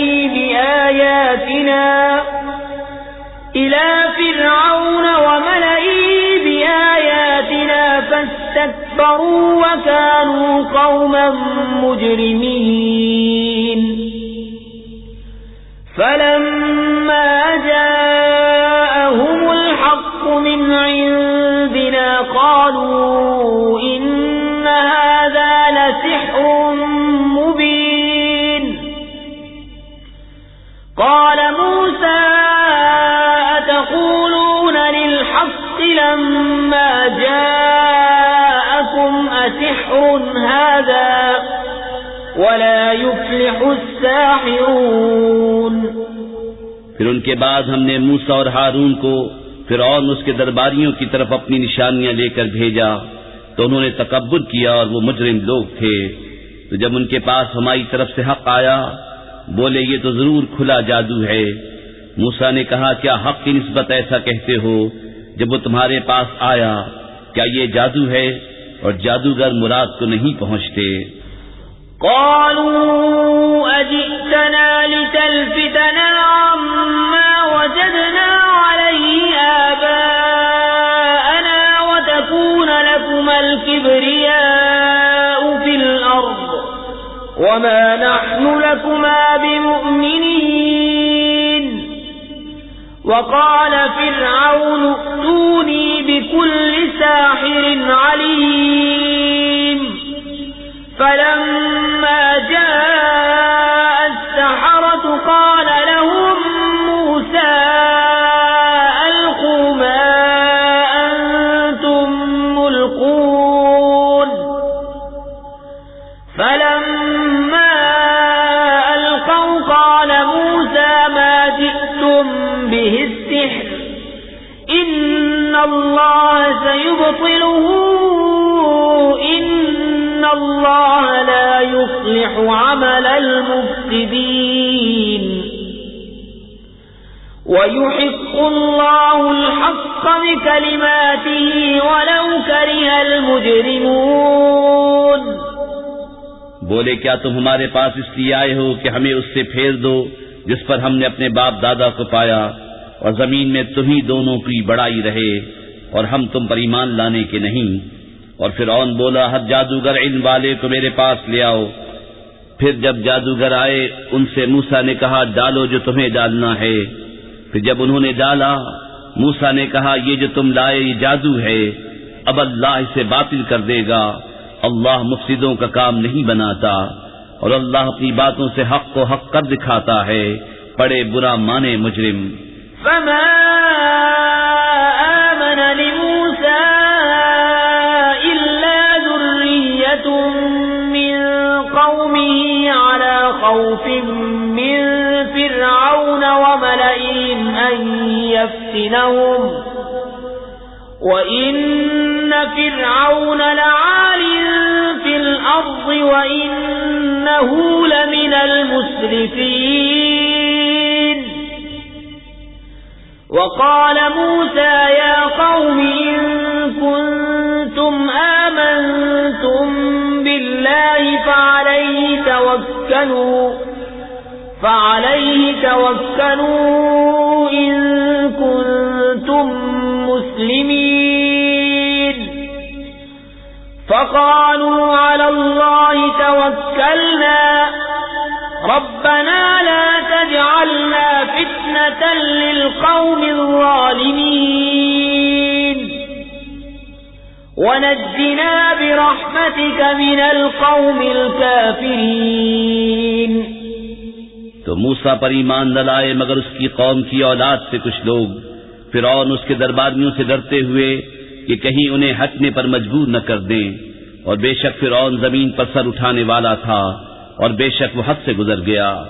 بآياتنا فاستكبروا وكانوا قوما مجرمين. فلما جاءهم الحق من عندنا قالوا إن هذا لسحر مبين. قال موسى أتقولون للحق لما جاءكم أسحر هذا ولا يفلح الساحرون. پھر ان کے بعد ہم نے موسیٰ اور ہارون کو فرعون اس کے درباریوں کی طرف اپنی نشانیاں لے کر بھیجا تو انہوں نے تکبر کیا اور وہ مجرم لوگ تھے. تو جب ان کے پاس ہماری طرف سے حق آیا بولے یہ تو ضرور کھلا جادو ہے. موسیٰ نے کہا کیا حق کی نسبت ایسا کہتے ہو جب وہ تمہارے پاس آیا کیا یہ جادو ہے اور جادوگر مراد کو نہیں پہنچتے. قالوا أجئتنا لتلفتنا عما وجدنا عليه آباءنا وتكون لكما الكبرياء في الأرض وما نحن لكما بمؤمنين. وقال فرعون ائتوني بكل ساحر عليم. فلما جاء السحرة قال لهم موسى ألقوا ما أنتم ملقون. فلما ألقوا قال موسى ما جئتم به السحر إن الله سيبطله إن الله لا يصلح عمل المفسدين. وَيُحِقُّ اللَّهُ الْحَقَّ بِكَلِمَاتِهِ وَلَوْ كَرِهَ الْمُجْرِمُونَ۔ بولے کیا تم ہمارے پاس اس لیے آئے ہو کہ ہمیں اس سے پھیر دو جس پر ہم نے اپنے باپ دادا کو پایا، اور زمین میں تمہیں دونوں کی بڑائی رہے اور ہم تم پر ایمان لانے کے نہیں؟ اور فرعون بولا ہر جادوگر علم والے کو میرے پاس لے آؤ۔ پھر جب جادوگر آئے ان سے موسیٰ نے کہا ڈالو جو تمہیں ڈالنا ہے۔ پھر جب انہوں نے ڈالا موسیٰ نے کہا یہ جو تم لائے یہ جادو ہے، اب اللہ اسے باطل کر دے گا، اللہ مفسدوں کا کام نہیں بناتا، اور اللہ اپنی باتوں سے حق کو حق کر دکھاتا ہے، بڑے برا مانے مجرم۔ فما آمن لموسى إلا ذرية من قومه على خوف من فرعون وملئهم أن يفتنهم وَإِنَّ فِرْعَوْنَ لَعَالٍ فِي الْأَرْضِ وَإِنَّهُ لَمِنَ الْمُسْرِفِينَ وَقَالَ مُوسَى يَا قَوْمِ إِن كُنتُمْ آمَنتُم بِاللَّهِ فَعَلَيْهِ تَوَكَّلُوا إِن كُنتُم مسلمين۔ فقالوا على الله توكلنا ربنا لا تجعلنا فتنة للقوم الظالمين ونجنا برحمتك من القوم الكافرين۔ تو موسیٰ پر ایمان نہ لائے مگر اس کی قوم کی اولاد سے کچھ لوگ۔ فرعون اس کے درباریوں سے ڈرتے ہوئے کہ کہیں انہیں ہٹنے پر مجبور نہ کر دیں، اور بے شک فرعون زمین پر سر اٹھانے والا تھا اور بے شک وہ حد سے گزر گیا۔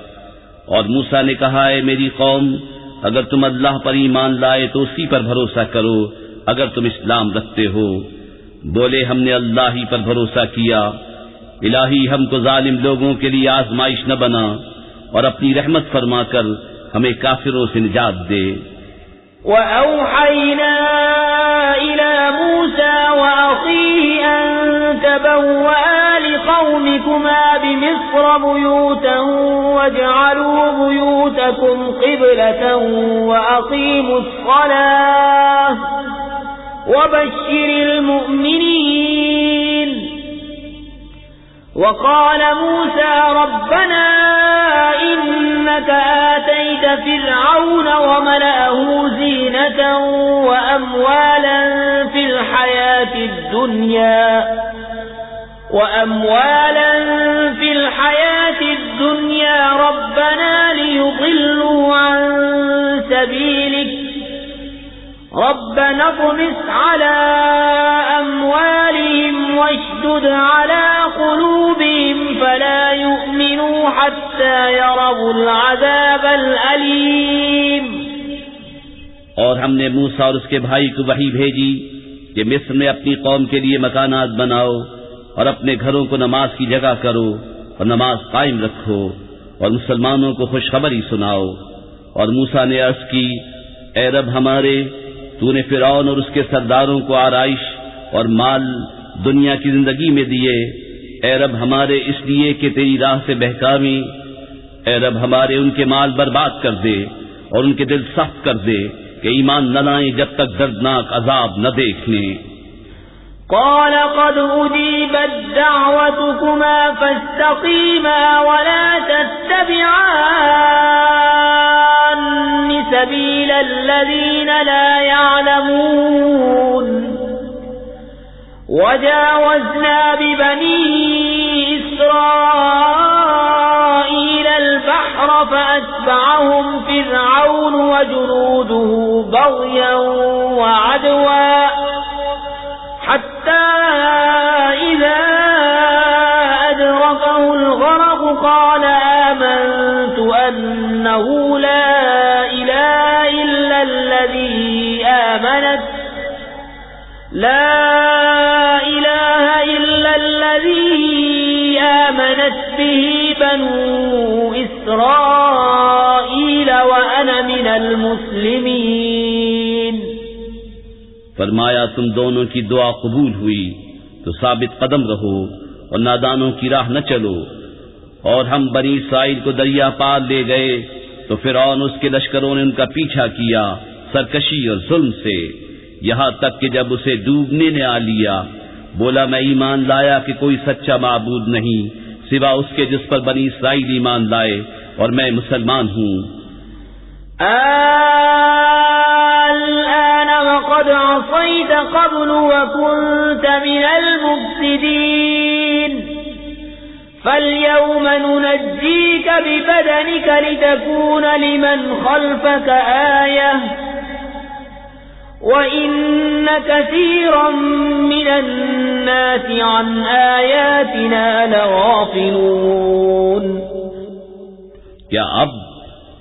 اور موسیٰ نے کہا اے میری قوم اگر تم اللہ پر ایمان لائے تو اسی پر بھروسہ کرو اگر تم اسلام رکھتے ہو۔ بولے ہم نے اللہ ہی پر بھروسہ کیا، الہی ہم کو ظالم لوگوں کے لیے آزمائش نہ بنا اور اپنی رحمت فرما کر ہمیں کافروں سے نجات دے۔ وَأَوْحَيْنَا إِلَى مُوسَى وَأَخِيهِ أَن تَبَوَّآ لِقَوْمِكُمَا بِمِصْرَ بُيُوتًا وَاجْعَلُوا بُيُوتَكُمْ قِبْلَةً وَأَقِيمُوا الصَّلَاةَ وَبَشِّرِ الْمُؤْمِنِينَ۔ وقال موسى ربنا إنك آتيت فرعون وملأه زينة وأموالا في الحياة الدنيا ربنا ليضلوا عن سبيلك ربنا اطمس على أموالهم واشدد على قلوبهم فلا يؤمنوا حتى يروا العذاب الأليم۔ اور ہم نے موسیٰ اور اس کے بھائی کو وحی بھیجی کہ مصر میں اپنی قوم کے لیے مکانات بناؤ اور اپنے گھروں کو نماز کی جگہ کرو اور نماز قائم رکھو اور مسلمانوں کو خوشخبری سناؤ۔ اور موسیٰ نے عرض کی اے رب ہمارے تو نے فرعون اور اس کے سرداروں کو آرائش اور مال دنیا کی زندگی میں دیے، اے رب ہمارے اس لیے کہ تیری راہ سے بہکاویں، اے رب ہمارے ان کے مال برباد کر دے اور ان کے دل سخت کر دے کہ ایمان نہ لائیں جب تک دردناک عذاب نہ دیکھ لیں۔ قال قد أجيبت دعوتكما فاستقيما ولا تتبعان سبيل الذين لا يعلمون۔ وجاوزنا ببني إسرائيل البحر فأتبعهم فرعون وجنوده بغيا وعدوا حتى إذا أدركه الغرق قال آمنت أنه لا إله إلا الذي آمنت به بنو إسرائيل وأنا من المسلمين. فرمایا تم دونوں کی دعا قبول ہوئی تو ثابت قدم رہو اور نادانوں کی راہ نہ چلو. اور ہم بنی اسرائیل کو دریا پار لے گئے تو فرعون اس کے لشکروں نے ان کا پیچھا کیا سرکشی اور ظلم سے، یہاں تک کہ جب اسے ڈوبنے نے آ لیا بولا میں ایمان لایا کہ کوئی سچا معبود نہیں سوا اس کے جس پر بنی اسرائیل ایمان لائے اور میں مسلمان ہوں. الآن وقد عصيت قبل وكنت من المفسدين فاليوم ننجيك ببدنك لتكون لمن خلفك آية وَإِنَّ كَثِيرًا مِنَ النَّاسِ عَنْ آيَاتِنَا لَغَافِلُونَ. کیا اب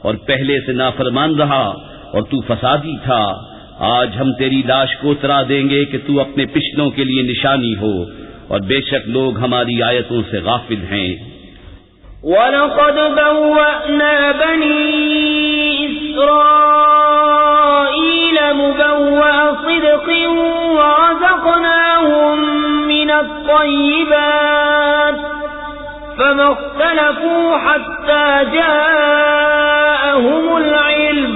اور پہلے سے نافرمان رہا اور تو فسادی تھا؟ آج ہم تیری لاش کو اترا دیں گے کہ تو اپنے پچھلوں کے لیے نشانی ہو، اور بے شک لوگ ہماری آیتوں سے غافل ہیں. وَلَقَدْ بَوَّأْنَا بَنِي إِسْرَائِيلَ مُبَوَّأَ صِدْقٍ وَرَزَقْنَاهُمْ مِنَ الطَّيِّبَاتِ فَمَا اخْتَلَفُوا حَتَّى جَاءَهُمُ الْعِلْمُ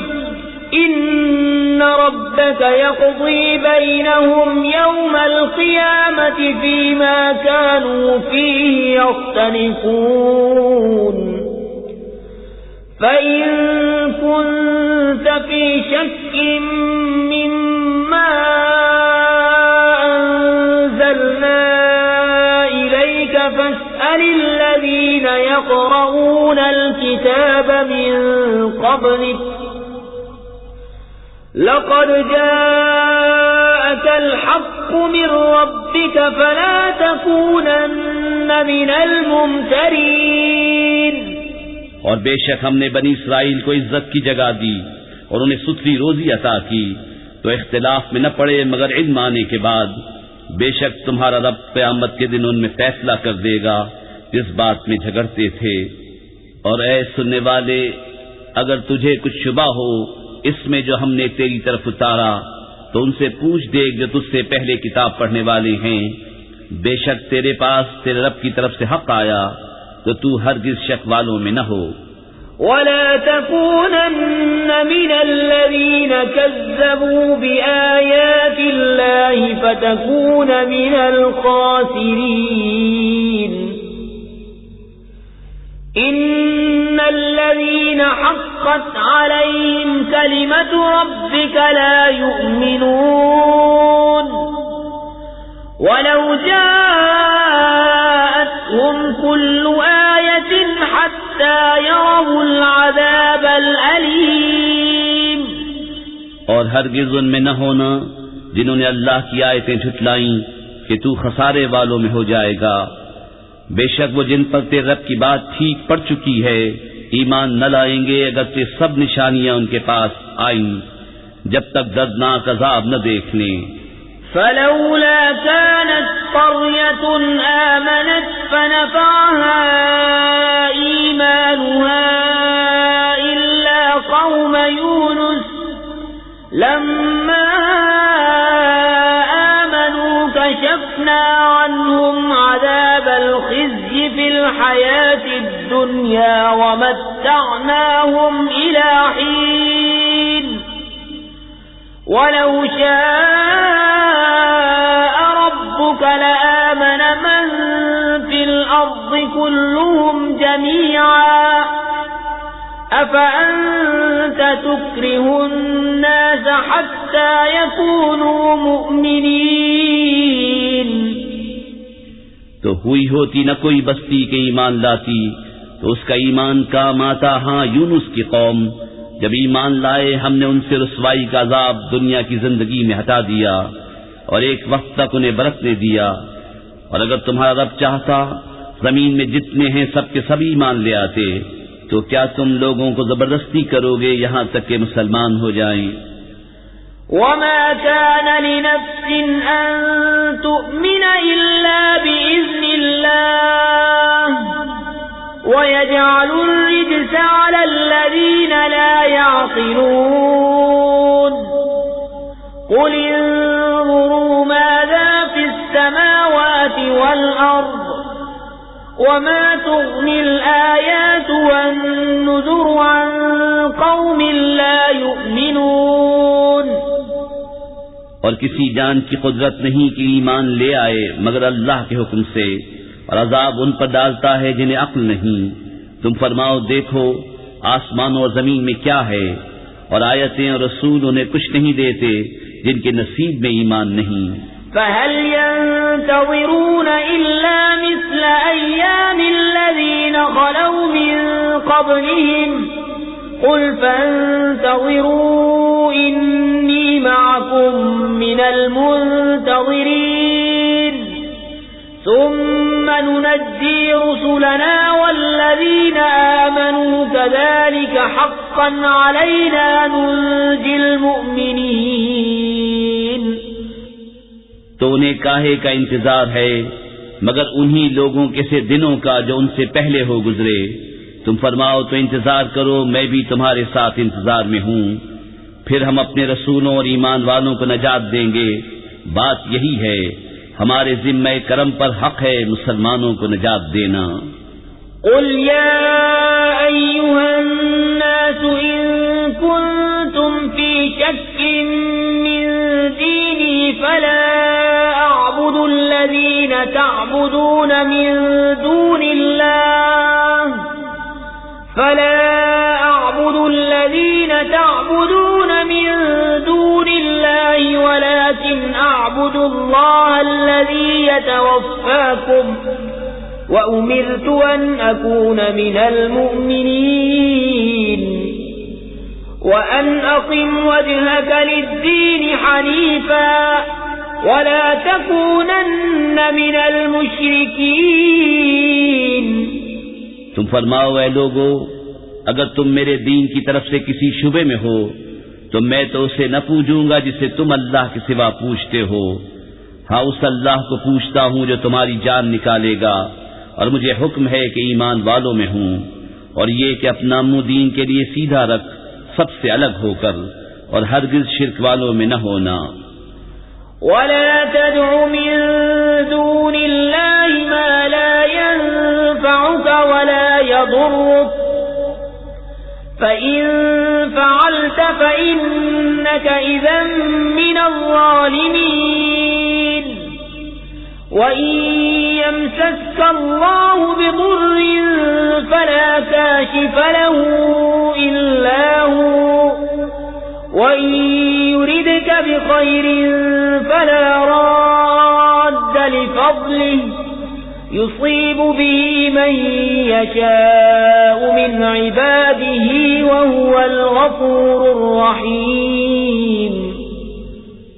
إِنَّ رَبَّكَ يَقْضِي بَيْنَهُمْ يَوْمَ الْقِيَامَةِ فِيمَا كَانُوا فِيهِ يَخْتَلِفُونَ. فَإِن كُنتَ فِي شَكٍّ مِّمَّا أَنزَلْنَا إِلَيْكَ فَاسْأَلِ الَّذِينَ يَقْرَؤُونَ الْكِتَابَ مِن قَبْلِكَ لَقَدْ جَاءَكَ الْحَقُّ مِن رَّبِّكَ فَلَا تَكُونَنَّ مِنَ الْمُمْتَرِينَ. اور بے شک ہم نے بنی اسرائیل کو عزت کی جگہ دی اور انہیں ستری روزی عطا کی تو اختلاف میں نہ پڑے مگر علم آنے کے بعد. بے شک تمہارا رب قیامت کے دن ان میں فیصلہ کر دے گا جس بات میں جھگڑتے تھے. اور اے سننے والے اگر تجھے کچھ شبہ ہو اس میں جو ہم نے تیری طرف اتارا تو ان سے پوچھ دیکھ جو تجھ سے پہلے کتاب پڑھنے والے ہیں. بے شک تیرے پاس تیرے رب کی طرف سے حق آیا تو تو ہرگز شک والوں میں نہ ہو. وَلَا تَكُونَنَّ مِنَ الَّذِينَ كَذَّبُوا بِآيَاتِ اللَّهِ فَتَكُونَ مِنَ الْخَاسِرِينَ. إِنَّ الَّذِينَ حَقَّتْ عَلَيْهِمْ كَلِمَةُ رَبِّكَ لَا يُؤْمِنُونَ وَلَوْ جَاءَتْهُمْ كُلُّ آيَةٍ حَتَّى يَرَوْا الْعَذَابَ الْأَلِيمَ. اور ہرگز ان میں نہ ہونا جنہوں نے اللہ کی آیتیں جھٹلائیں کہ تو خسارے والوں میں ہو جائے گا. بے شک وہ جن پر تیرے رب کی بات ٹھیک پڑ چکی ہے ایمان نہ لائیں گے اگرچہ سب نشانیاں ان کے پاس آئیں جب تک دردناک عذاب نہ دیکھ لیں. فلولا كانت قرية آمنت فنفعها إيمانها إلا قوم يونس لما آمنوا كشفنا عنهم عذاب الخزي في الحياة الدنيا ومتعناهم إلى حين ولو شاء ربك لآمن من في الأرض كلهم جميعا أفأنت تكره الناس حتى يكونوا مؤمنين. تو ہوئی ہوتی نہ کوئی بستی کے ایمان لاتی تو اس کا ایمان کام آتا. ہاں یونس کی قوم جب ایمان لائے ہم نے ان سے رسوائی کا عذاب دنیا کی زندگی میں ہٹا دیا اور ایک وقت تک انہیں برتنے دیا. اور اگر تمہارا رب چاہتا زمین میں جتنے ہیں سب کے سب ایمان لے آتے تو کیا تم لوگوں کو زبردستی کرو گے یہاں تک کہ مسلمان ہو جائیں. وما كان لنفس أن تؤمن إلا بإذن الله وَيَجْعَلُ الرِّجْسَ عَلَى الَّذِينَ لَا يَعْقِلُونَ قُلِ انظُرُوا مَاذَا فِي السَّمَاوَاتِ وَالْأَرْضِ وَمَا تُغْنِي الْآيَاتُ وَالنُّذُرُ عَن قَوْمٍ لَا يُؤْمِنُونَ اور کسی جان کی قدرت نہیں کہ ایمان لے آئے مگر اللہ کے حکم سے، اور عذاب ان پر ڈالتا ہے جنہیں عقل نہیں۔ تم فرماؤ دیکھو آسمانوں اور زمین میں کیا ہے، اور آیتیں اور رسول انہیں کچھ نہیں دیتے جن کے نصیب میں ایمان نہیں۔ فَهَلْ يَنْتَظِرُونَ إِلَّا مِثْلَ أَيَّامِ الَّذِينَ خَلَوْا مِنْ قَبْلِهِمْ قُلْ فَانْتَظِرُوا إِنِّي مَعَكُمْ مِنَ الْمُنْتَظِرِينَ ثُمَّ نُنَجِّي رُسُلَنَا وَالَّذِينَ آمَنُوا كَذَلِكَ حَقًّا عَلَيْنَا نُنْجِي الْمُؤْمِنِينَ۔ تو انہیں کاہے کا انتظار ہے مگر انہی لوگوں کے سے دنوں کا جو ان سے پہلے ہو گزرے۔ تم فرماؤ تو انتظار کرو، میں بھی تمہارے ساتھ انتظار میں ہوں، پھر ہم اپنے رسولوں اور ایمان والوں کو نجات دیں گے۔ بات یہی ہے، ہمارے ذمہ کرم پر حق ہے مسلمانوں کو نجات دینا۔ قل يا أيها الناس إن كنتم في شك من ديني فلا أعبد الذين تعبدون من دون الله ولكن أعبد الله الذي يتوفاكم وأمرت أن أكون من المؤمنين وأن أقم وجهك للدين حنيفا ولا تكونن من المشركين۔ تم فرماؤ اے لوگو، اگر تم میرے دین کی طرف سے کسی شبے میں ہو تو میں تو اسے نہ پوجوں گا جسے تم اللہ کے سوا پوجتے ہو، ہاں اس اللہ کو پوجتا ہوں جو تمہاری جان نکالے گا، اور مجھے حکم ہے کہ ایمان والوں میں ہوں، اور یہ کہ اپنا منہ دین کے لیے سیدھا رکھ سب سے الگ ہو کر، اور ہرگز شرک والوں میں نہ ہونا۔ وَلَا تَدْعُ مِن دُونِ اللَّهِ مَا لَا يَنفَعُكَ وَلَا يَضُرُّكَ فَإِن فَعَلْتَ فَإِنَّكَ إِذًا مِّنَ الظَّالِمِينَ وَإِن يَمْسَسْكَ اللَّهُ بِضُرٍّ فَلَا كَاشِفَ لَهُ إِلَّا هُوَ وَإِن يُرِدْكَ بِخَيْرٍ فَلَا رَادَّ لِفَضْلِهِ يُصِيبُ بِهِ مَن يَشَاءُ مِنْ عِبَادِهِ وَهُوَ الْغَفُورُ الرَّحِيمُ۔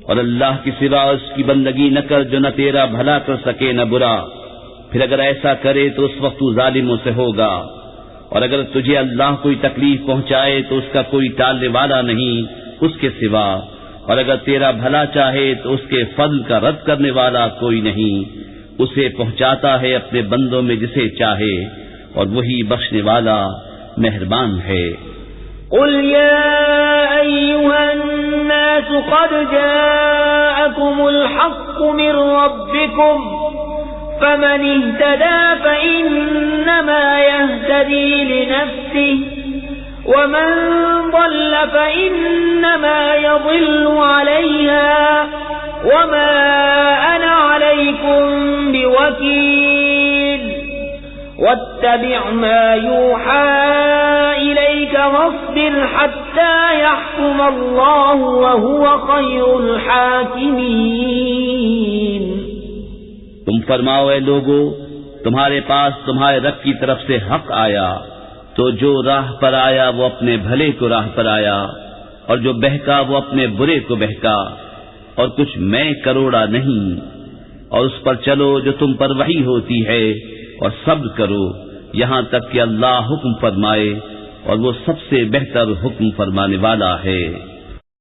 اور اللہ کی سوا اس کی بندگی نہ کر جو نہ تیرا بھلا کر سکے نہ برا، پھر اگر ایسا کرے تو اس وقت تو ظالموں سے ہوگا، اور اگر تجھے اللہ کوئی تکلیف پہنچائے تو اس کا کوئی ٹالنے والا نہیں اس کے سوا، اور اگر تیرا بھلا چاہے تو اس کے فضل کا رد کرنے والا کوئی نہیں، اسے پہنچاتا ہے اپنے بندوں میں جسے چاہے، اور وہی بخشنے والا مہربان ہے۔ قل يا أيها الناس قد جاءكم الحق من ربكم فمن اهتدى فإنما يهتدي لنفسه ومن ضل فإنما يضل عليها وما أنا عليكم بوكيل واتبع ما يوحى إليك واصبر حتى يحكم الله وهو خير الحاكمين۔ تم فرماؤ اے لوگو، تمہارے پاس تمہارے رب کی طرف سے حق آیا تو جو راہ پر آیا وہ اپنے بھلے کو راہ پر آیا، اور جو بہکا وہ اپنے برے کو بہکا، اور کچھ میں کروڑا نہیں، اور اس پر چلو جو تم پر وحی ہوتی ہے، اور صبر کرو یہاں تک کہ اللہ حکم فرمائے، اور وہ سب سے بہتر حکم فرمانے والا ہے۔